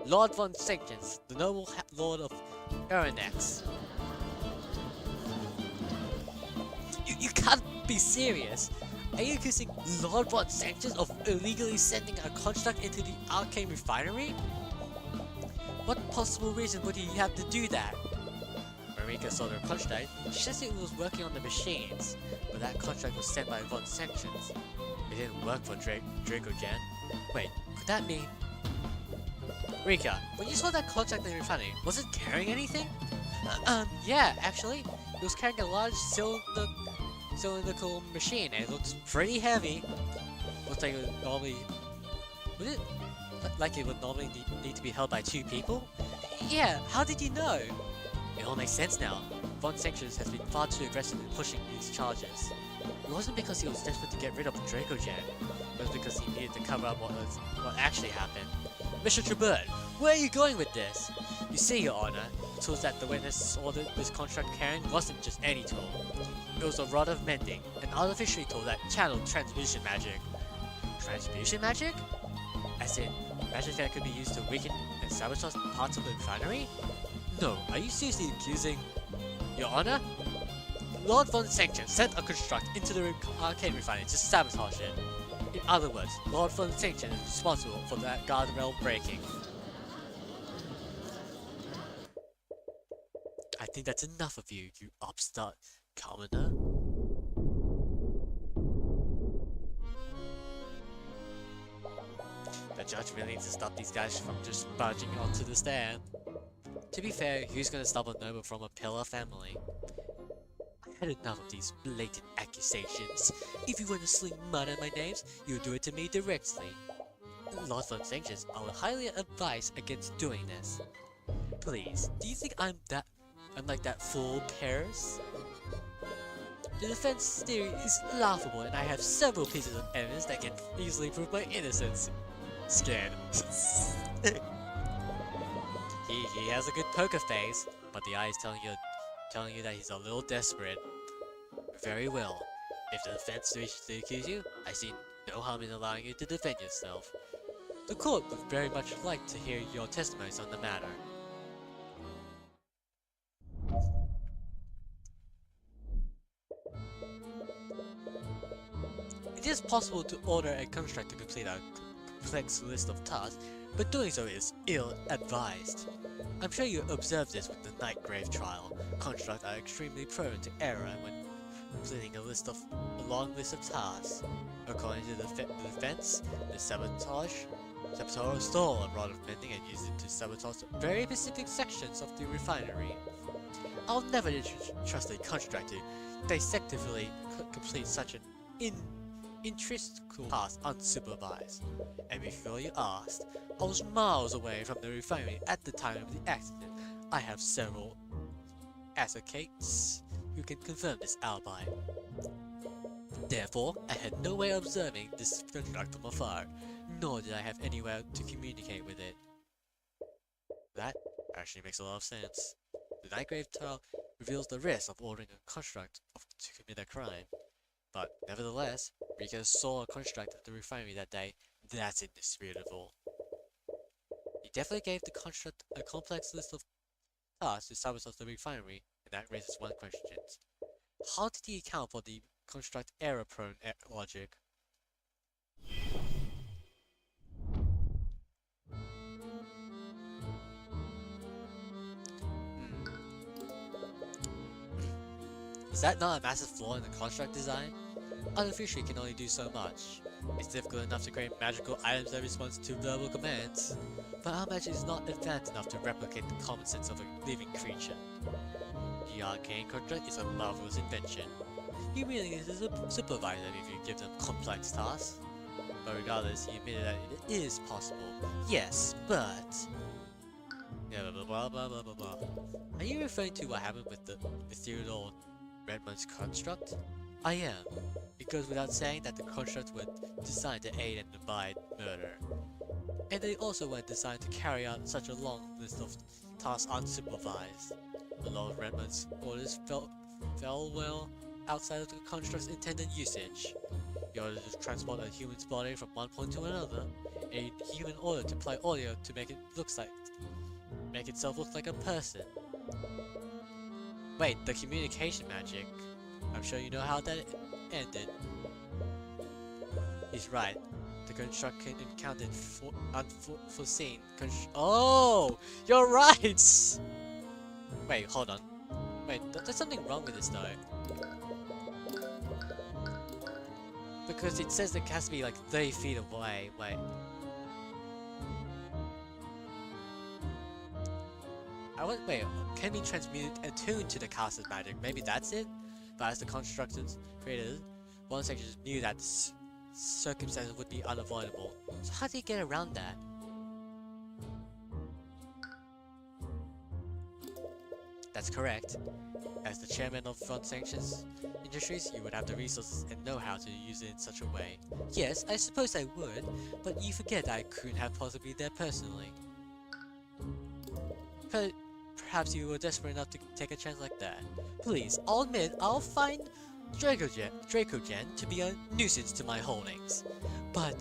Lord Von Sanctions, the noble lord of Oronax. You can't be serious! Are you accusing Lord Von Sanctions of illegally sending a construct into the Arcane refinery? What possible reason would he have to do that? Marika saw the construct. She says it was working on the machines, but that contract was sent by Von Sanctions. It didn't work for Dragogen. Wait, could that mean... Rika, when you saw that contract in the refinery, was it carrying anything? Yeah, actually. It was carrying a large cylindrical machine, and it looks pretty heavy. Looks like it would normally... Would it... Like it would normally need to be held by 2 people? Yeah, how did you know? It all makes sense now. Von Sanctions has been far too aggressive in pushing these charges. It wasn't because he was desperate to get rid of Dragogen, it was because he needed to cover up what actually happened. Mr. Cuthbert, where are you going with this? You see, Your Honor, the tools that the witness ordered this contract carrying wasn't just any tool. It was a rod of mending, an artificial tool that channeled transmutation magic. Transmutation magic? As in, magic that could be used to weaken and sabotage parts of the refinery? No, are you seriously accusing... Your Honor? Lord Von Sanction sent a construct into the Arcane refinery to sabotage it. In other words, Lord Von Sanction is responsible for that guardrail breaking. I think that's enough of you, you upstart commoner. The judge really needs to stop these guys from just barging onto the stand. To be fair, who's gonna stop a noble from a pillar family? I had enough of these blatant accusations. If you want to sling mud at my names, you'll do it to me directly. Lord Von Sanctions, I would highly advise against doing this. Please, do you think I'm like that fool Paris? The defense theory is laughable, and I have several pieces of evidence that can easily prove my innocence. Scared. He has a good poker face, but the eye is telling you that he's a little desperate. Very well. If the defense wishes to accuse you, I see no harm in allowing you to defend yourself. The court would very much like to hear your testimonies on the matter. It is possible to order a construct to complete a complex list of tasks, but doing so is ill-advised. I'm sure you observed this with the Nightgrave trial. Constructs are extremely prone to error when completing a long list of tasks. According to the defense, the saboteur stole a rod of mending and used it to sabotage very specific sections of the refinery. I'll never trust a contract to dissectively complete such an intrinsical task unsupervised. And before you asked, I was miles away from the refinery at the time of the accident. I have several advocates who can confirm this alibi. Therefore, I had no way of observing this construct from afar, nor did I have anywhere to communicate with it. That actually makes a lot of sense. The Nightgrave trial reveals the risk of ordering a construct to commit a crime. But nevertheless, Rika saw a construct at the refinery that day. That's indisputable. He definitely gave the construct a complex list of tasks to sabotage the refinery, and that raises one question. How did he account for the construct error-prone logic? Is that not a massive flaw in the construct design? Artificially can only do so much. It's difficult enough to create magical items that respond to verbal commands, but our magic is not advanced enough to replicate the common sense of a living creature. The Arcane construct is a marvelous invention. He really is a supervisor if you give them complex tasks. But regardless, he admitted that it is possible. Yes, but... Yeah, blah blah blah blah blah blah. Are you referring to what happened with the Theodore Redmond's construct? I am. It goes without saying that the constructs were designed to aid and abide murder. And they also weren't designed to carry out such a long list of tasks unsupervised. A lot of Redmond's orders fell well outside of the construct's intended usage. The order to transport a human's body from one point to another, a human order to play audio to make itself look like a person. Wait, the communication magic. I'm sure you know how that ended. He's right. The construct encountered unforeseen Oh! You're right! Wait, hold on. Wait, there's something wrong with this though. Because it says it has to be like 30 feet away. Wait. Wait, can be transmuted and tuned to the caster's magic. Maybe that's it? But as the constructors creators, one section knew that circumstances would be unavoidable. So how did he get around that? That's correct. As the chairman of Front Sanctions Industries, you would have the resources and know-how to use it in such a way. Yes, I suppose I would, but you forget that I couldn't have possibly been there personally. Perhaps you were desperate enough to take a chance like that. Please, I'll admit I'll find Dracogen to be a nuisance to my holdings. But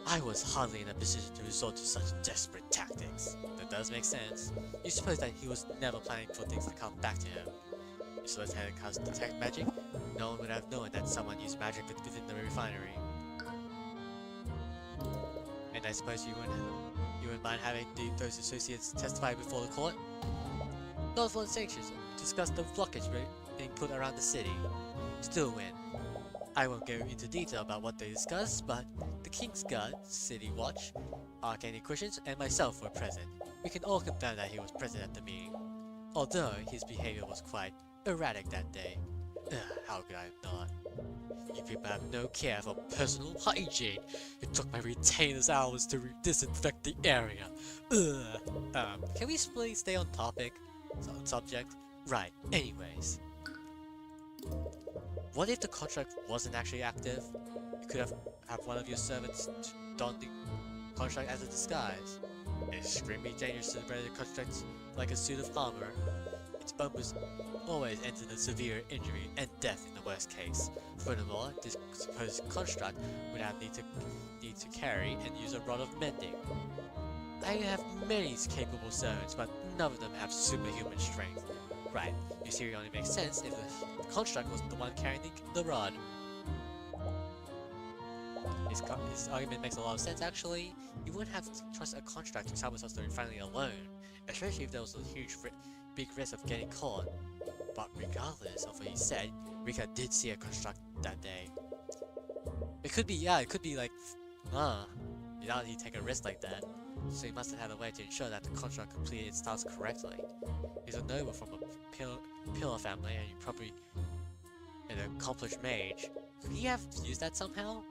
I was hardly in a position to resort to such desperate tactics. That does make sense. You suppose that he was never planning for things to come back to him. You suppose that it caused detect magic? No one would have known that someone used magic within the refinery. And I suppose you wouldn't mind having those associates testify before the court? Not for sanctions, discuss the blockage being put around the city. Still win. I won't go into detail about what they discussed, but the King's Guard, City Watch, Arcane Cushions, and myself were present. We can all confirm that he was present at the meeting. Although his behavior was quite erratic that day. How could I have not? You people have no care for personal hygiene. It took my retainers hours to disinfect the area. Can we please stay on topic? On subject? Right, anyways. What if the contract wasn't actually active? You could have one of your servants don the contract as a disguise. It's extremely dangerous to wear the contract like a suit of armor. Its bumpers always ends in a severe injury and death in the worst case. Furthermore, this supposed construct would have need to carry and use a rod of mending. I have many capable servants, but none of them have superhuman strength. Right, your theory only makes sense if the construct was the one carrying the rod. His argument makes a lot of sense actually. You wouldn't have to trust a construct to sabotage the refinery alone, especially if there was a big risk of getting caught. But regardless of what he said, Rika did see a construct that day. It could be like, without he take a risk like that. So he must have had a way to ensure that the construct completed its task correctly. He's a noble from a pillar family, and you're probably an accomplished mage. Could he have used that somehow?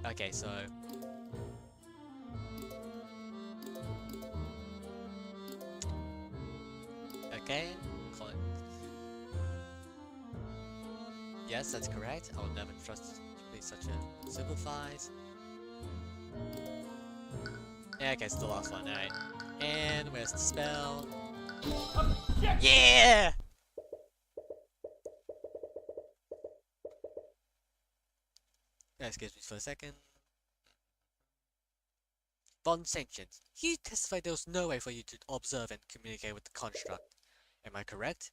Okay, so... Okay, call it. Yes, that's correct. I will never trust such a simplifies. Yeah, okay, it's the last one, alright. And where's the spell? Yeah! Excuse me for a second. Bond sanctions. You testified there was no way for you to observe and communicate with the construct. Am I correct?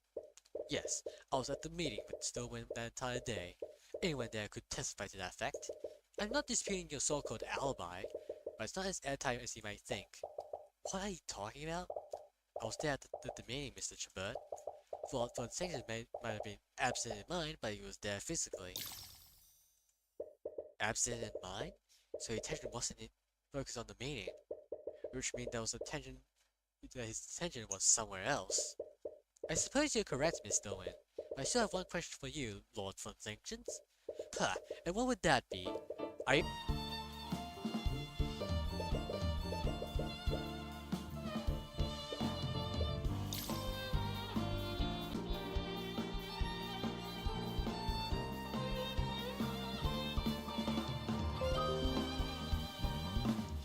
Yes, I was at the meeting but still went that entire day. Anyone there could testify to that fact. I'm not disputing your so-called alibi, but it's not as airtight as you might think. What are you talking about? I was there at the meeting, Mr. Cuthbert. Von Sanctions might have been absent in mind, but he was there physically. Absent in mind? So his attention wasn't focused on the meeting, which means there was attention. His attention was somewhere else. I suppose you're correct, Miss Owen. I still have one question for you, Lord Von Sanctions. Huh, and what would that be?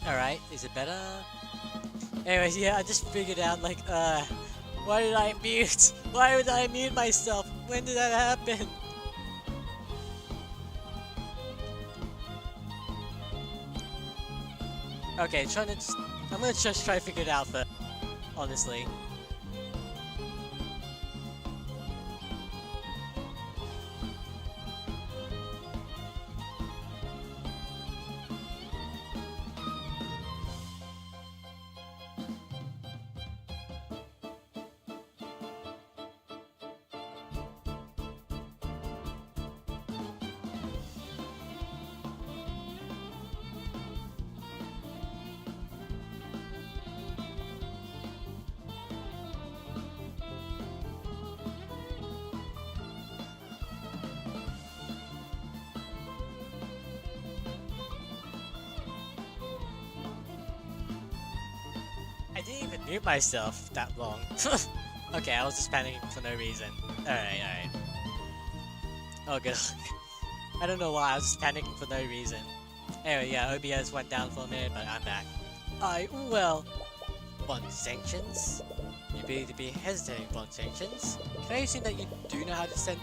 Alright, is it better? Anyways, yeah, I just figured out, like, why did I mute? Why would I mute myself? When did that happen? Okay, I'm gonna just try to figure it out first, honestly. I didn't even mute myself that long. Okay, I was just panicking for no reason. Alright. Oh good. I don't know why, I was just panicking for no reason. Anyway, yeah, OBS went down for a minute, but I'm back. Well, Von Sanctions? You appear to be hesitating, Von Sanctions. Can I assume that you do know how to send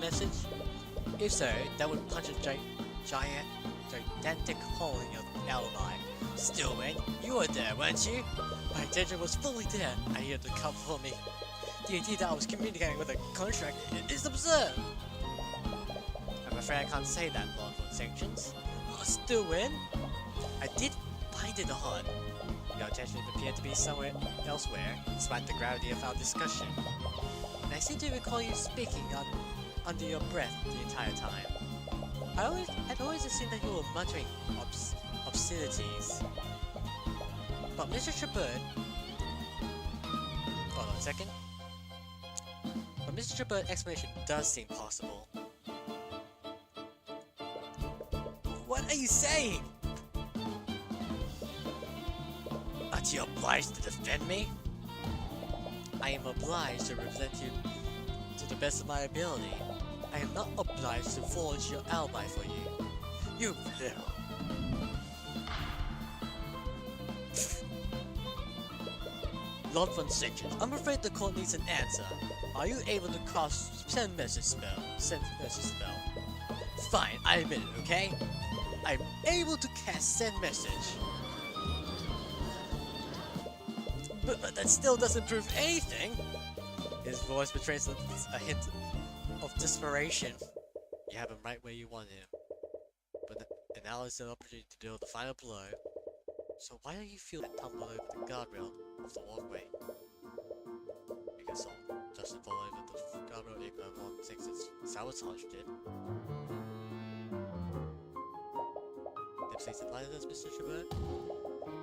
message? If so, that would punch a gigantic hole in your alibi. Still, man, you were there, weren't you? My attention was fully there. I needed to come for me. The idea that I was communicating with a contract is absurd. I'm afraid I can't say that, Lord Von Sanctions. Still, win. I did find it hard. Your attention appeared to be somewhere elsewhere, despite the gravity of our discussion. And I seem to recall you speaking under your breath the entire time. I'd always assumed that you were muttering obscenities. But Mr. Cuthbert... Hold on a second. But Mr. Cuthbert's explanation does seem possible. What are you saying? Aren't you obliged to defend me? I am obliged to represent you to the best of my ability. I am not obliged to forge your alibi for you. You will. Lord Von Sanctions, I'm afraid the court needs an answer. Are you able to cast send message spell? Fine, I admit it, okay? I'm able to cast send message. But that still doesn't prove anything. His voice betrays a hint of desperation. You have him right where you want him. But now is the opportunity to deal the final blow. So why don't you feel that tumble over the guardrail of the walkway? Because I'll just fall over the guardrail if Von Sanctions sabotaged it. Them things that lie does Mr. Cuthbert?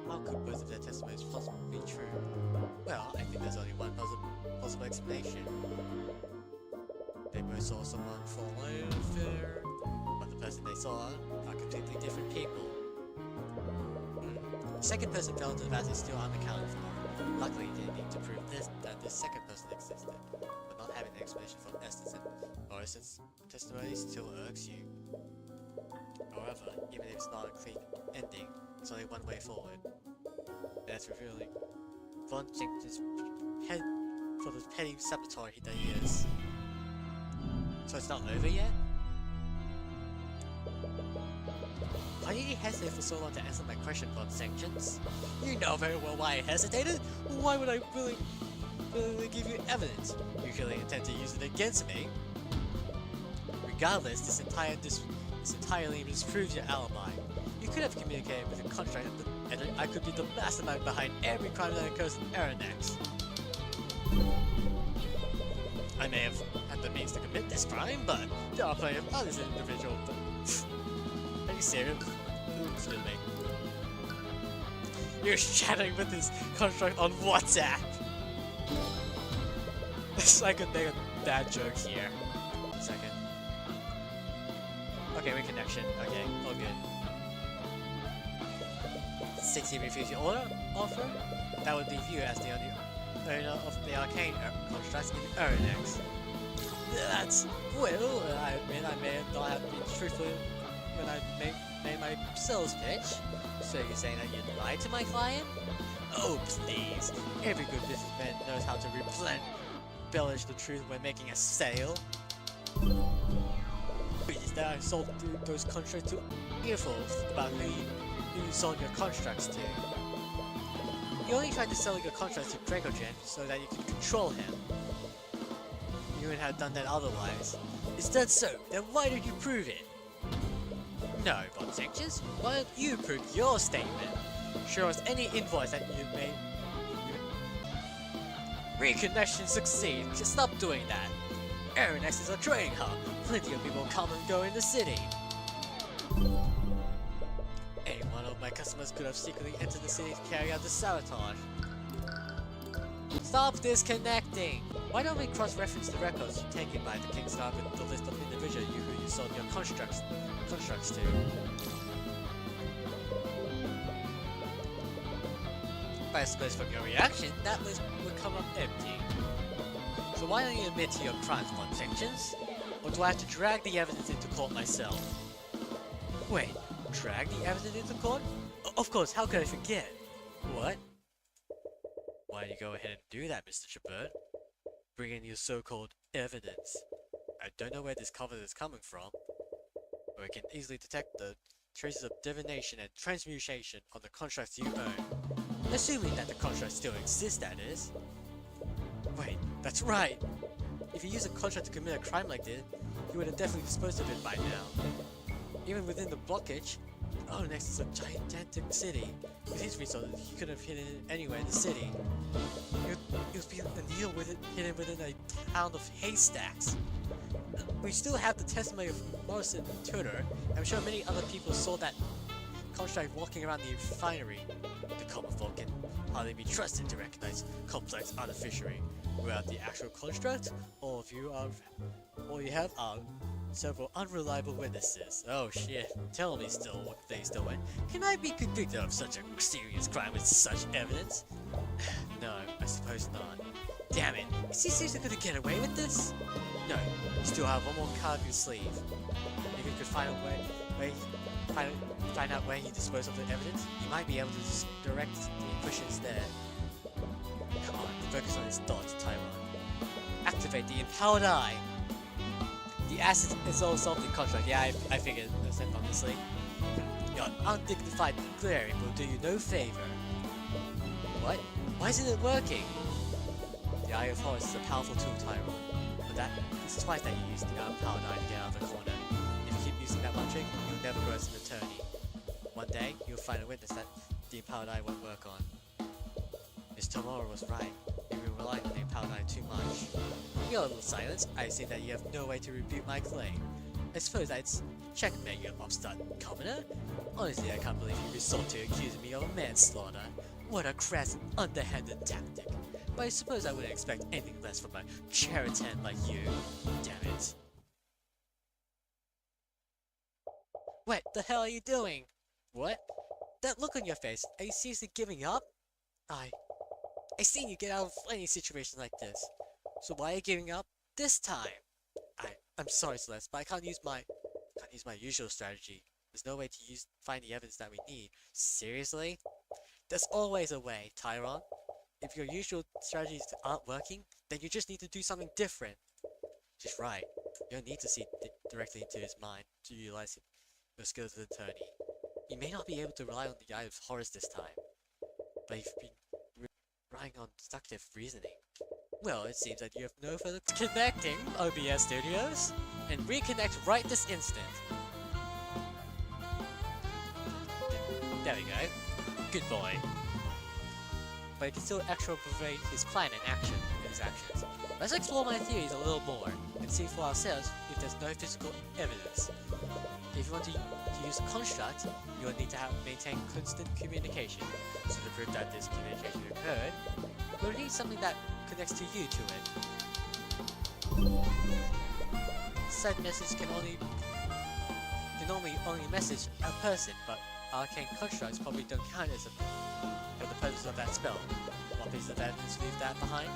How could both of their testimonies possibly be true? Well, I think there's only one possible explanation. They both saw someone fall over, but the person they saw are completely different people. The second person fell into the valley is still unaccounted for. Luckily, they didn't need to prove that this second person existed, but not having an explanation from Estes and Morrison's testimony still irks you. However, even if it's not a clean ending, there's only one way forward. That's revealing Von Sanctions' head for the petty saboteur that he is. So it's not over yet? Why did you hesitate for so long to answer my question, Von Sanctions? You know very well why I hesitated. Why would I willingly give you evidence? You clearly intend to use it against me. Regardless, this entirely disproves your alibi. You could have communicated with a contract, and I could be the mastermind behind every crime that occurs in Aranex. I may have had the means to commit this crime, but there are plenty of others individuals. Are you serious? Excuse me. You're chatting with this construct on WhatsApp! I could make a bad joke here. A second. Okay, reconnection. Okay, all good. Since he refused your offer, that would leave you as the only owner of the Arcane constructs in Aranex. That's... well, I admit I may not have been truthful when I made my sales pitch. So you're saying that you lied to my client? Oh please, every good businessman knows how to embellish the truth when making a sale. Is that I sold those contracts to earfuls about who you sold your contracts to. You only tried to sell your contracts to Dracogen so that you could control him. You wouldn't have done that otherwise. Is that so? Then why did you prove it? No, Von Sanctions, why don't you prove your statement? Show us any invoice that you made. Reconnection succeed. Just stop doing that. Aranex is a trading hub. Plenty of people come and go in the city. Any one of my customers could have secretly entered the city to carry out the sabotage. Stop disconnecting! Why don't we cross-reference the records taken by the King's Guard with the list of individuals who you sold your constructs to? But I suppose from your reaction, that list would come up empty. So why don't you admit to your crimes, Von Sanctions? Or do I have to drag the evidence into court myself? Wait, drag the evidence into court? Of course, how could I forget? What? why you go ahead and do that, Mr. Cuthbert. Bring in your so-called evidence. I don't know where this cover is coming from, but we can easily detect the traces of divination and transmutation on the contracts you own. Assuming that the contracts still exist, that is. Wait, that's right! If you use a contract to commit a crime like this, you would have definitely disposed of it by now. Even within the blockage, Onyx is a gigantic city. With his resources, he could have hidden it anywhere in the city. It would be a needle hidden within a town of haystacks. We still have the testimony of Morrison and Tudor. I'm sure many other people saw that construct walking around the refinery. The common folk can hardly be trusted to recognize complex artificery. Without the actual construct, all you have are several unreliable witnesses. Oh shit, tell me still what things still went. Can I be convicted of such a serious crime with such evidence? No, I suppose not. Damn it, is he seriously gonna get away with this? No, you still have one more card up your sleeve. If you could find out where he disposed of the evidence, you might be able to just direct the questions there. Come on, focus on his thoughts, Tyrion. Activate the empowered eye! The acid is all solved in contract. Yeah, I figured this honestly. Your undignified glaring will do you no favor. What? Why isn't it working? The Eye of Horus is a powerful tool, Tyrion. But it's twice that you use the empowered eye to get out of the corner. If you keep using that one trick, you'll never grow as an attorney. One day, you'll find a witness that the empowered eye won't work on. Miss Tomorrow was right. You've been relying on the empowered eye too much. Your little silence, I see that you have no way to refute my claim. I suppose I'd checkmate your upstart commoner? Honestly, I can't believe you resort to accusing me of manslaughter. What a crass and underhanded tactic. But I suppose I wouldn't expect anything less from a charlatan like you. Damn it. What the hell are you doing? What? That look on your face, are you seriously giving up? I seen you get out of any situation like this. So why are you giving up this time? I'm sorry, Celeste, but I can't use my usual strategy. There's no way to find the evidence that we need. Seriously? There's always a way, Tyrion. If your usual strategies aren't working, then you just need to do something different. Just right. You don't need to see directly into his mind to utilize your skills as an attorney. You may not be able to rely on the Eye of Horus this time, but you've been relying on deductive reasoning. Well, it seems that you have no further connecting OBS Studios, and reconnect right this instant. There we go. Good boy. But he can still actually his plan in his actions. Let's explore my theories a little more, and see for ourselves if there's no physical evidence. If you want to use a construct, you will need to maintain constant communication. So to prove that this communication occurred, we'll need something that connects to you to it. Said message can only message a person, but arcane constructs probably don't count as for the purpose of that spell. What piece of evidence leave that behind?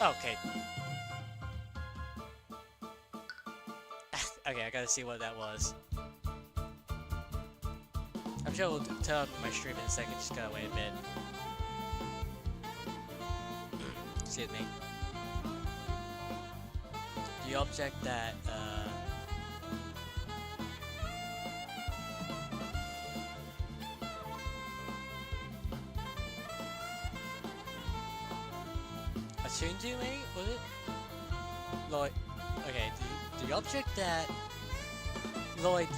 Okay. Okay, I gotta see what that was. I'm sure we'll turn on my stream in a second, just gotta wait a bit. Excuse me. The object that, attuned to me, was it? Lloyd, okay, the object that Lloyd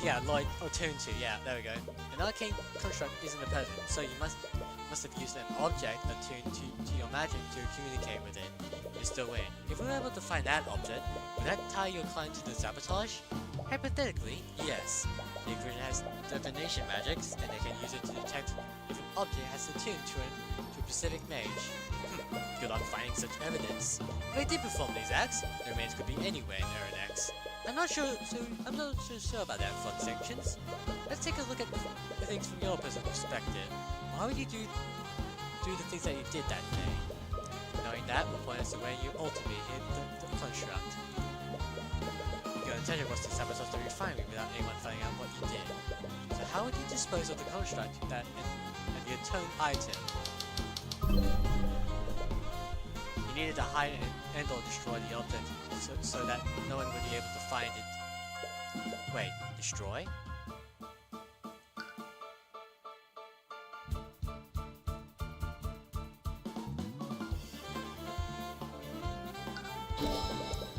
attuned to, yeah, there we go. An arcane construct isn't a person, so you must have used an object attuned to your magic to communicate with it. You still win. If we were able to find that object, would that tie your client to the sabotage? Hypothetically, yes. The ingredient has divination magics, and they can use it to detect if an object has attuned to a specific mage. Good luck finding such evidence. If they did perform these acts, the remains could be anywhere in Erinex. I'm not so sure about that, fun sections. Let's take a look at the things from your personal perspective. Why would you do the things that you did that day? Knowing that will point us to where you ultimately hit the construct. Your intention was to sabotage the refinery without anyone finding out what you did. So how would you dispose of the construct and the attuned item? You needed to hide it and or destroy the object so that no one would be able to find it. Wait, destroy?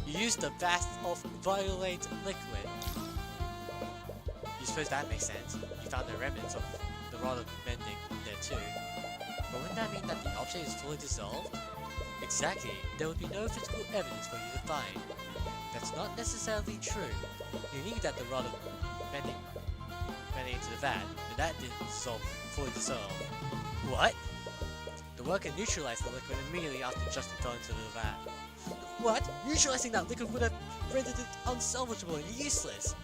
You used the vast of violate liquid. You suppose that makes sense? You found the remnants of the rod of mending there too. But wouldn't that mean that the object is fully dissolved? Exactly. There would be no physical evidence for you to find. That's not necessarily true. You knew that the rod of mending into the vat, but that didn't fully dissolve. What? The worker neutralized the liquid immediately after Justin fell into the vat. What? Neutralizing that liquid would have rendered it unsalvageable and useless.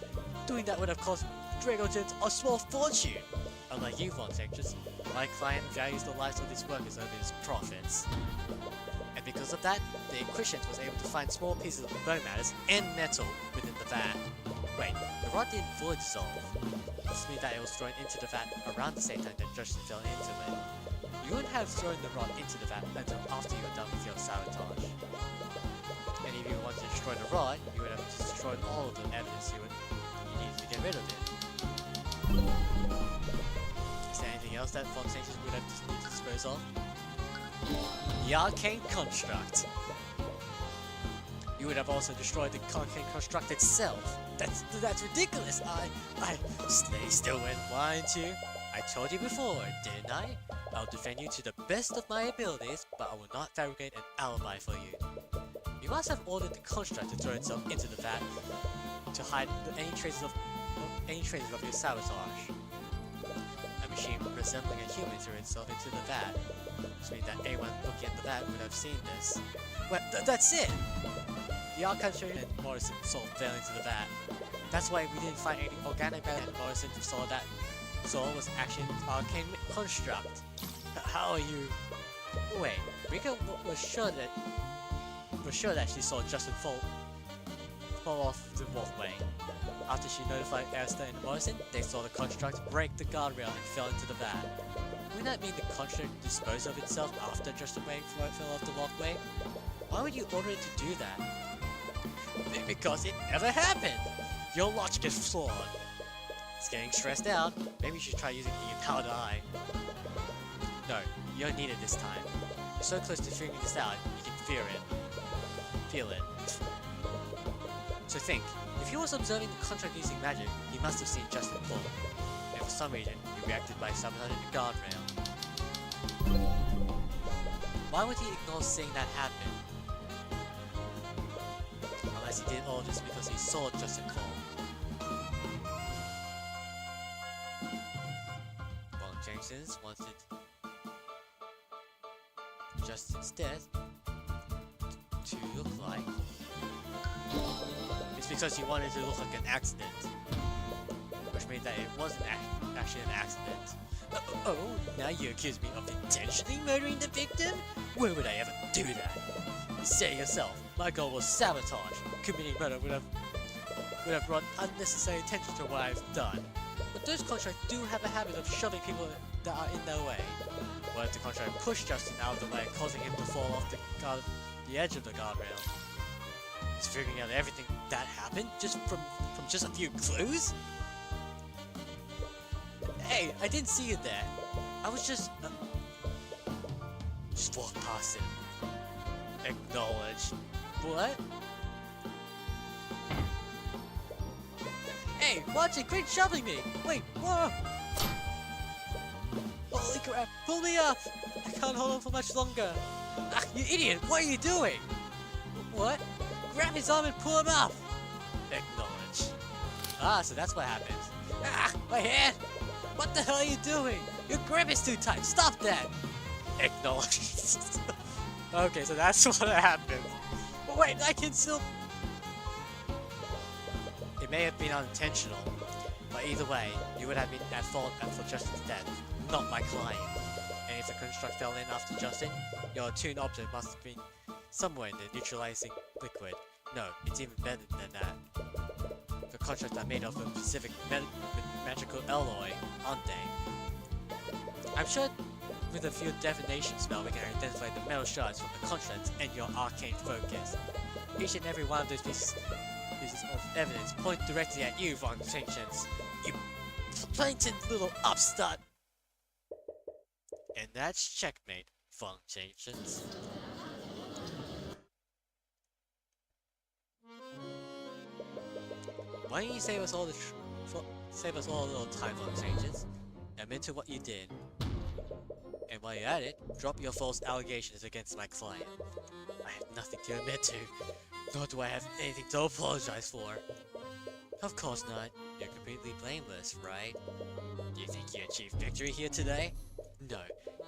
Doing that would have cost Dragogents a small fortune. Unlike you, Von Textures, my client values the lives of his workers over his profits. And because of that, the Inquisition was able to find small pieces of bone matters and metal within the vat. Wait, the rod didn't fully dissolve. This means that it was thrown into the vat around the same time that Justin fell into it. You wouldn't have thrown the rod into the vat until after you were done with your sabotage. And if you wanted to destroy the rod, you would have destroyed all of the evidence you needed to get rid of it. Is there anything else that Von Textures would have needed to dispose of? The Arcane Construct. You would have also destroyed the Arcane Construct itself. That's ridiculous. Stay still and whine too. I told you before, didn't I? I'll defend you to the best of my abilities, but I will not fabricate an alibi for you. You must have ordered the construct to throw itself into the vat to hide any traces of your sabotage. A machine resembling a human threw itself into the vat, which means that anyone looking at the vat would have seen this. Well, that's it! The Arcane and Morrison fell into the vat. That's why we didn't find any organic matter, and Morrison saw that Soul was actually an arcane construct. How are you? Wait, Rika was sure that she saw Justin fall off the walkway. After she notified Esther and Morrison, they saw the construct break the guardrail and fell into the vat. Wouldn't that mean the construct disposed of itself after Justin fell off the walkway? Why would you order it to do that? Because it never happened! Your logic is flawed. It's getting stressed out. Maybe you should try using the empowered eye. No, you don't need it this time. You're so close to figuring this out, you can feel it. So think, if he was observing the contract using magic, he must have seen Justin fall. And for some reason, he reacted by sabotaging the guardrail. Why would he ignore seeing that happen? Unless he did all this because he saw Justin fall. Bon Jenkins wanted Justin's death to look like... It's because he wanted it to look like an accident. Which means that it wasn't actually an accident. Oh, now you accuse me of intentionally murdering the victim? Why would I ever do that? Say yourself, my goal was sabotage. Committing murder would have brought unnecessary attention to what I've done. But those contracts do have a habit of shoving people that are in their way. What if the contract pushed Justin out of the way, causing him to fall off the edge of the guardrail? Is figuring out everything that happened just from just a few clues? Hey, I didn't see you there. I was just walked past him. Acknowledge. What? Hey, watch it! Quit shoving me! Wait, whoa! Holy crap! Pull me up! I can't hold on for much longer. Ah, you idiot! What are you doing? What? Grab his arm and pull him up! Acknowledge. Ah, so that's what happens. Ah, my hand! What the hell are you doing? Your grip is too tight. Stop that! Acknowledge. Okay, so that's what happened. But wait, I can still... It may have been unintentional, but either way, you would have been at fault for Justin's death, not my client. And if the construct fell in after Justin, your attuned object must have been somewhere in the neutralizing liquid. No, it's even better than that. The constructs are made of a specific magical alloy, aren't they? I'm sure with a few definition spell we can identify the metal shards from the constructs and your arcane focus. Each and every one of those pieces of evidence point directly at you, Von Sanctions. You plankton little upstart! And that's checkmate, Von Sanctions. Why don't you save us all a little time, Von Sanctions? Admit to what you did. And while you're at it, drop your false allegations against my client. I have nothing to admit to, nor do I have anything to apologize for. Of course not. You're completely blameless, right? Do you think you achieved victory here today? No.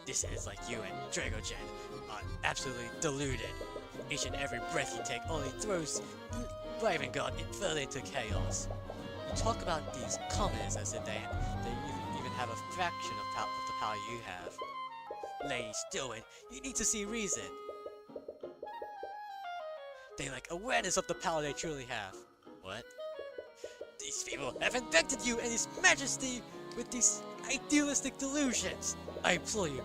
This ends like you and Dragogen are absolutely deluded. Each and every breath you take only throws Raven God further into chaos. You talk about these commoners as if they even have a fraction of the power you have. Lady Stillman, you need to see reason. They lack awareness of the power they truly have. What? These people have infected you and His Majesty with these idealistic delusions. I implore you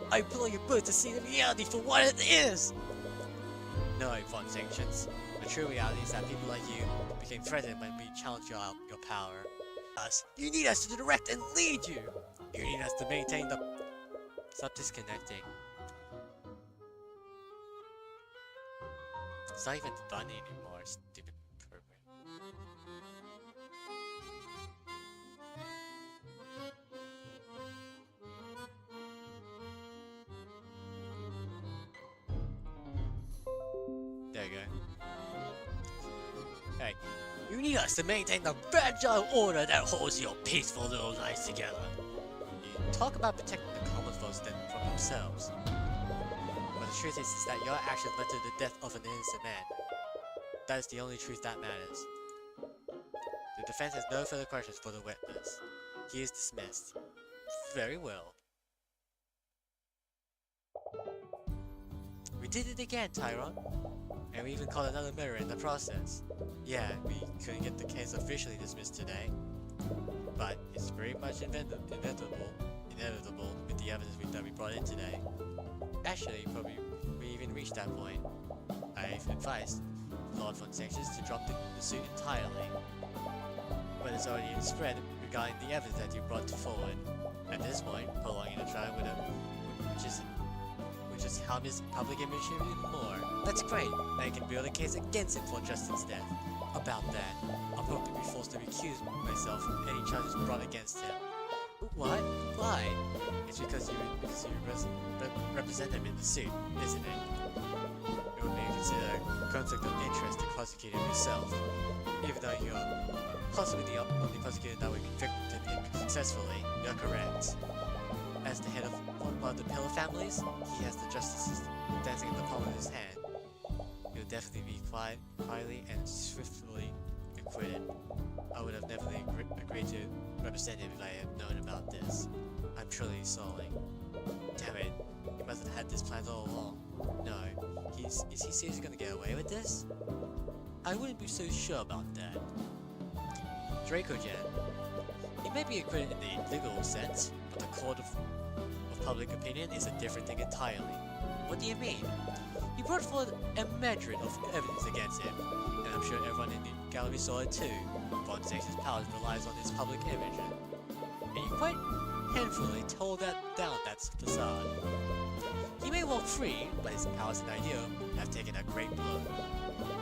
both to see the reality for what it is. No, Von Sanctions. The true reality is that people like you became threatened when we challenged your power. You need us to direct and lead you. You need us to maintain the... Stop disconnecting. It's not even funny anymore, stupid program. There you go. Hey, you need us to maintain the fragile order that holds your peaceful little lives together. You talk about protecting the common folks from themselves. But the truth is that your actions led to the death of an innocent man. That is the only truth that matters. The defense has no further questions for the witness. He is dismissed. Very well. We did it again, Tyrion. And we even caught another mirror in the process. Yeah, we couldn't get the case officially dismissed today. But it's very much inevitable with the evidence that we brought in today. Actually, probably we even reached that point. I've advised Lord Von Sanctions to drop the suit entirely. But it's already spread regarding the evidence that you brought forward. At this point, prolonging the trial would just harm his public image even more. That's great. Now you can build a case against him for Justin's death. About that, I'll probably be forced to recuse myself from any charges brought against him. What? Why? It's because you represent him in the suit, isn't it? It would be considered a conflict of interest to prosecute him yourself, even though you're possibly the only prosecutor that would convict him successfully. You're correct. As the head of one of the Pillar families, he has the justices dancing in the palm of his hand. He'll definitely be quietly and swiftly acquitted. I would have never agreed to represent him if I had known about this. I'm truly sorry. Damn it, he must have had this planned all along. No, is he seriously gonna get away with this? I wouldn't be so sure about that. Draco-Gen. He may be acquitted in the legal sense, but the court of public opinion is a different thing entirely. What do you mean? He brought forth a measure of evidence against him, and I'm sure everyone in the gallery saw it too. Von Zex's powers relies on his public image, and he quite handfully tore down that facade. He may walk free, but his powers and idea have taken a great blow.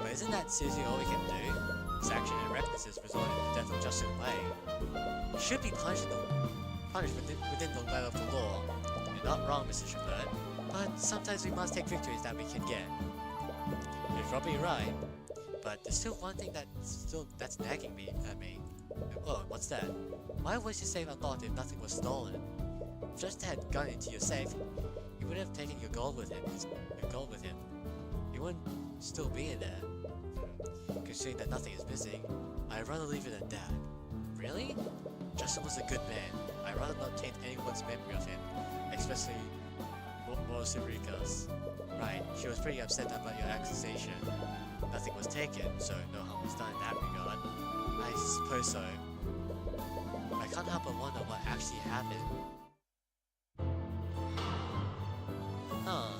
But isn't that seriously all we can do? His action and recklessness resulted in the death of Justin Lay. He should be punished within the letter of the law. You're not wrong, Mr. Cuthbert, but sometimes we must take victories that we can get. You're probably right, but there's still one thing that's nagging me at me. Oh, what's that? Why was your safe unlocked if nothing was stolen? If Just had gone into your safe, he would have taken your gold with him. He wouldn't still be in there. Considering that nothing is missing, I'd rather leave it at that. Really? Justin was a good man. I'd rather not taint anyone's memory of him, especially Rika's. Right, she was pretty upset about your accusation. Nothing was taken, so no harm was done in that regard. I suppose so. I can't help but wonder what actually happened. Huh.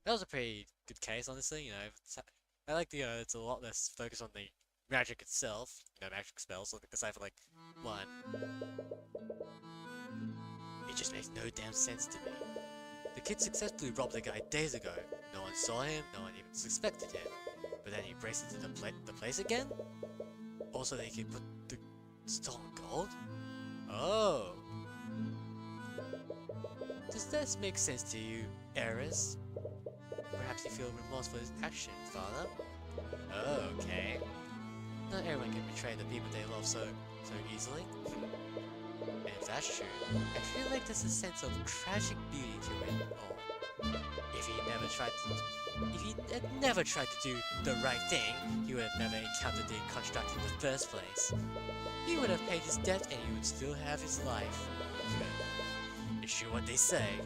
That was a pretty good case, honestly, you know. I like the, it's a lot less focused on the magic itself, you know, magic spells, aside from, like, one. It just makes no damn sense to me. The kid successfully robbed the guy days ago. No one saw him, no one even suspected him. But then he breaks into the place again? Also, they can put the stolen gold? Oh! Does this make sense to you, Eris? Perhaps you feel remorse for his action, Father? Oh, okay. Not everyone can betray the people they love so easily. And if that's true, I feel like there's a sense of tragic beauty to it all. If he had never tried to do the right thing, he would have never encountered the construct in the first place. He would have paid his debt and he would still have his life. It's true what they say.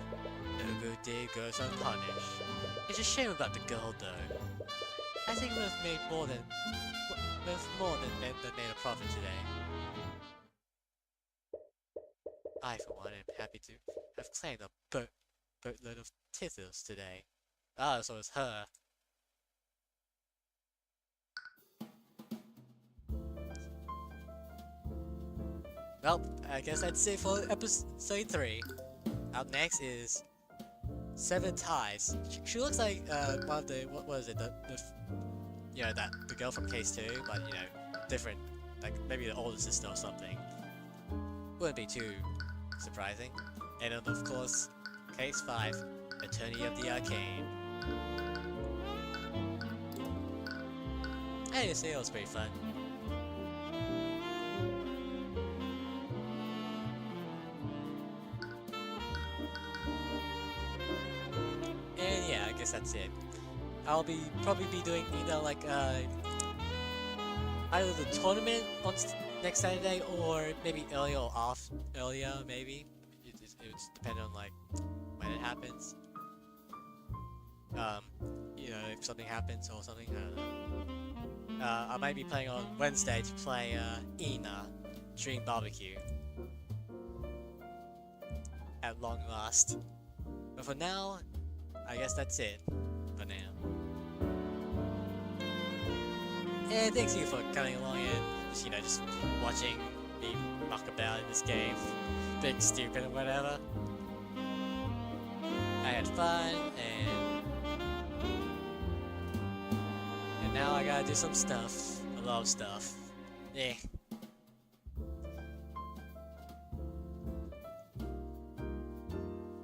No good deed goes unpunished. It's a shame about the girl though. I think we would have made more than made a profit today. I, for one, am happy to have claimed a boatload of tithers today. Ah, so it's her. Well, I guess that's it for episode 3. Up next is Seven Ties. She looks like one of the what was it? The girl from Case 2, but you know, different, like maybe the older sister or something. Wouldn't be too surprising. And then of course, Case 5, Attorney of the Arcane. Hey, this was pretty fun. And yeah, I guess that's it. I'll probably be doing either like either the tournament on next Saturday or maybe earlier maybe. It's depending on like when it happens. You know, if something happens or something, I don't know. I might be playing on Wednesday to play Ina Dream Barbecue. At long last. But for now, I guess that's it for now. And thanks you for coming along and just watching me muck about in this game, being stupid or whatever. I had fun and now I gotta do some stuff. A lot of stuff. Yeah.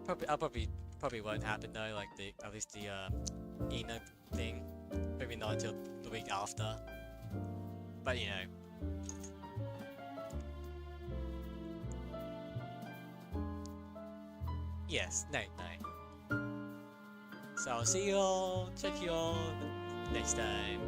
Probably won't happen though, like at least the Ina thing. Maybe not until the week after. But you know. Yes, night. So I'll see you all, check you all next time.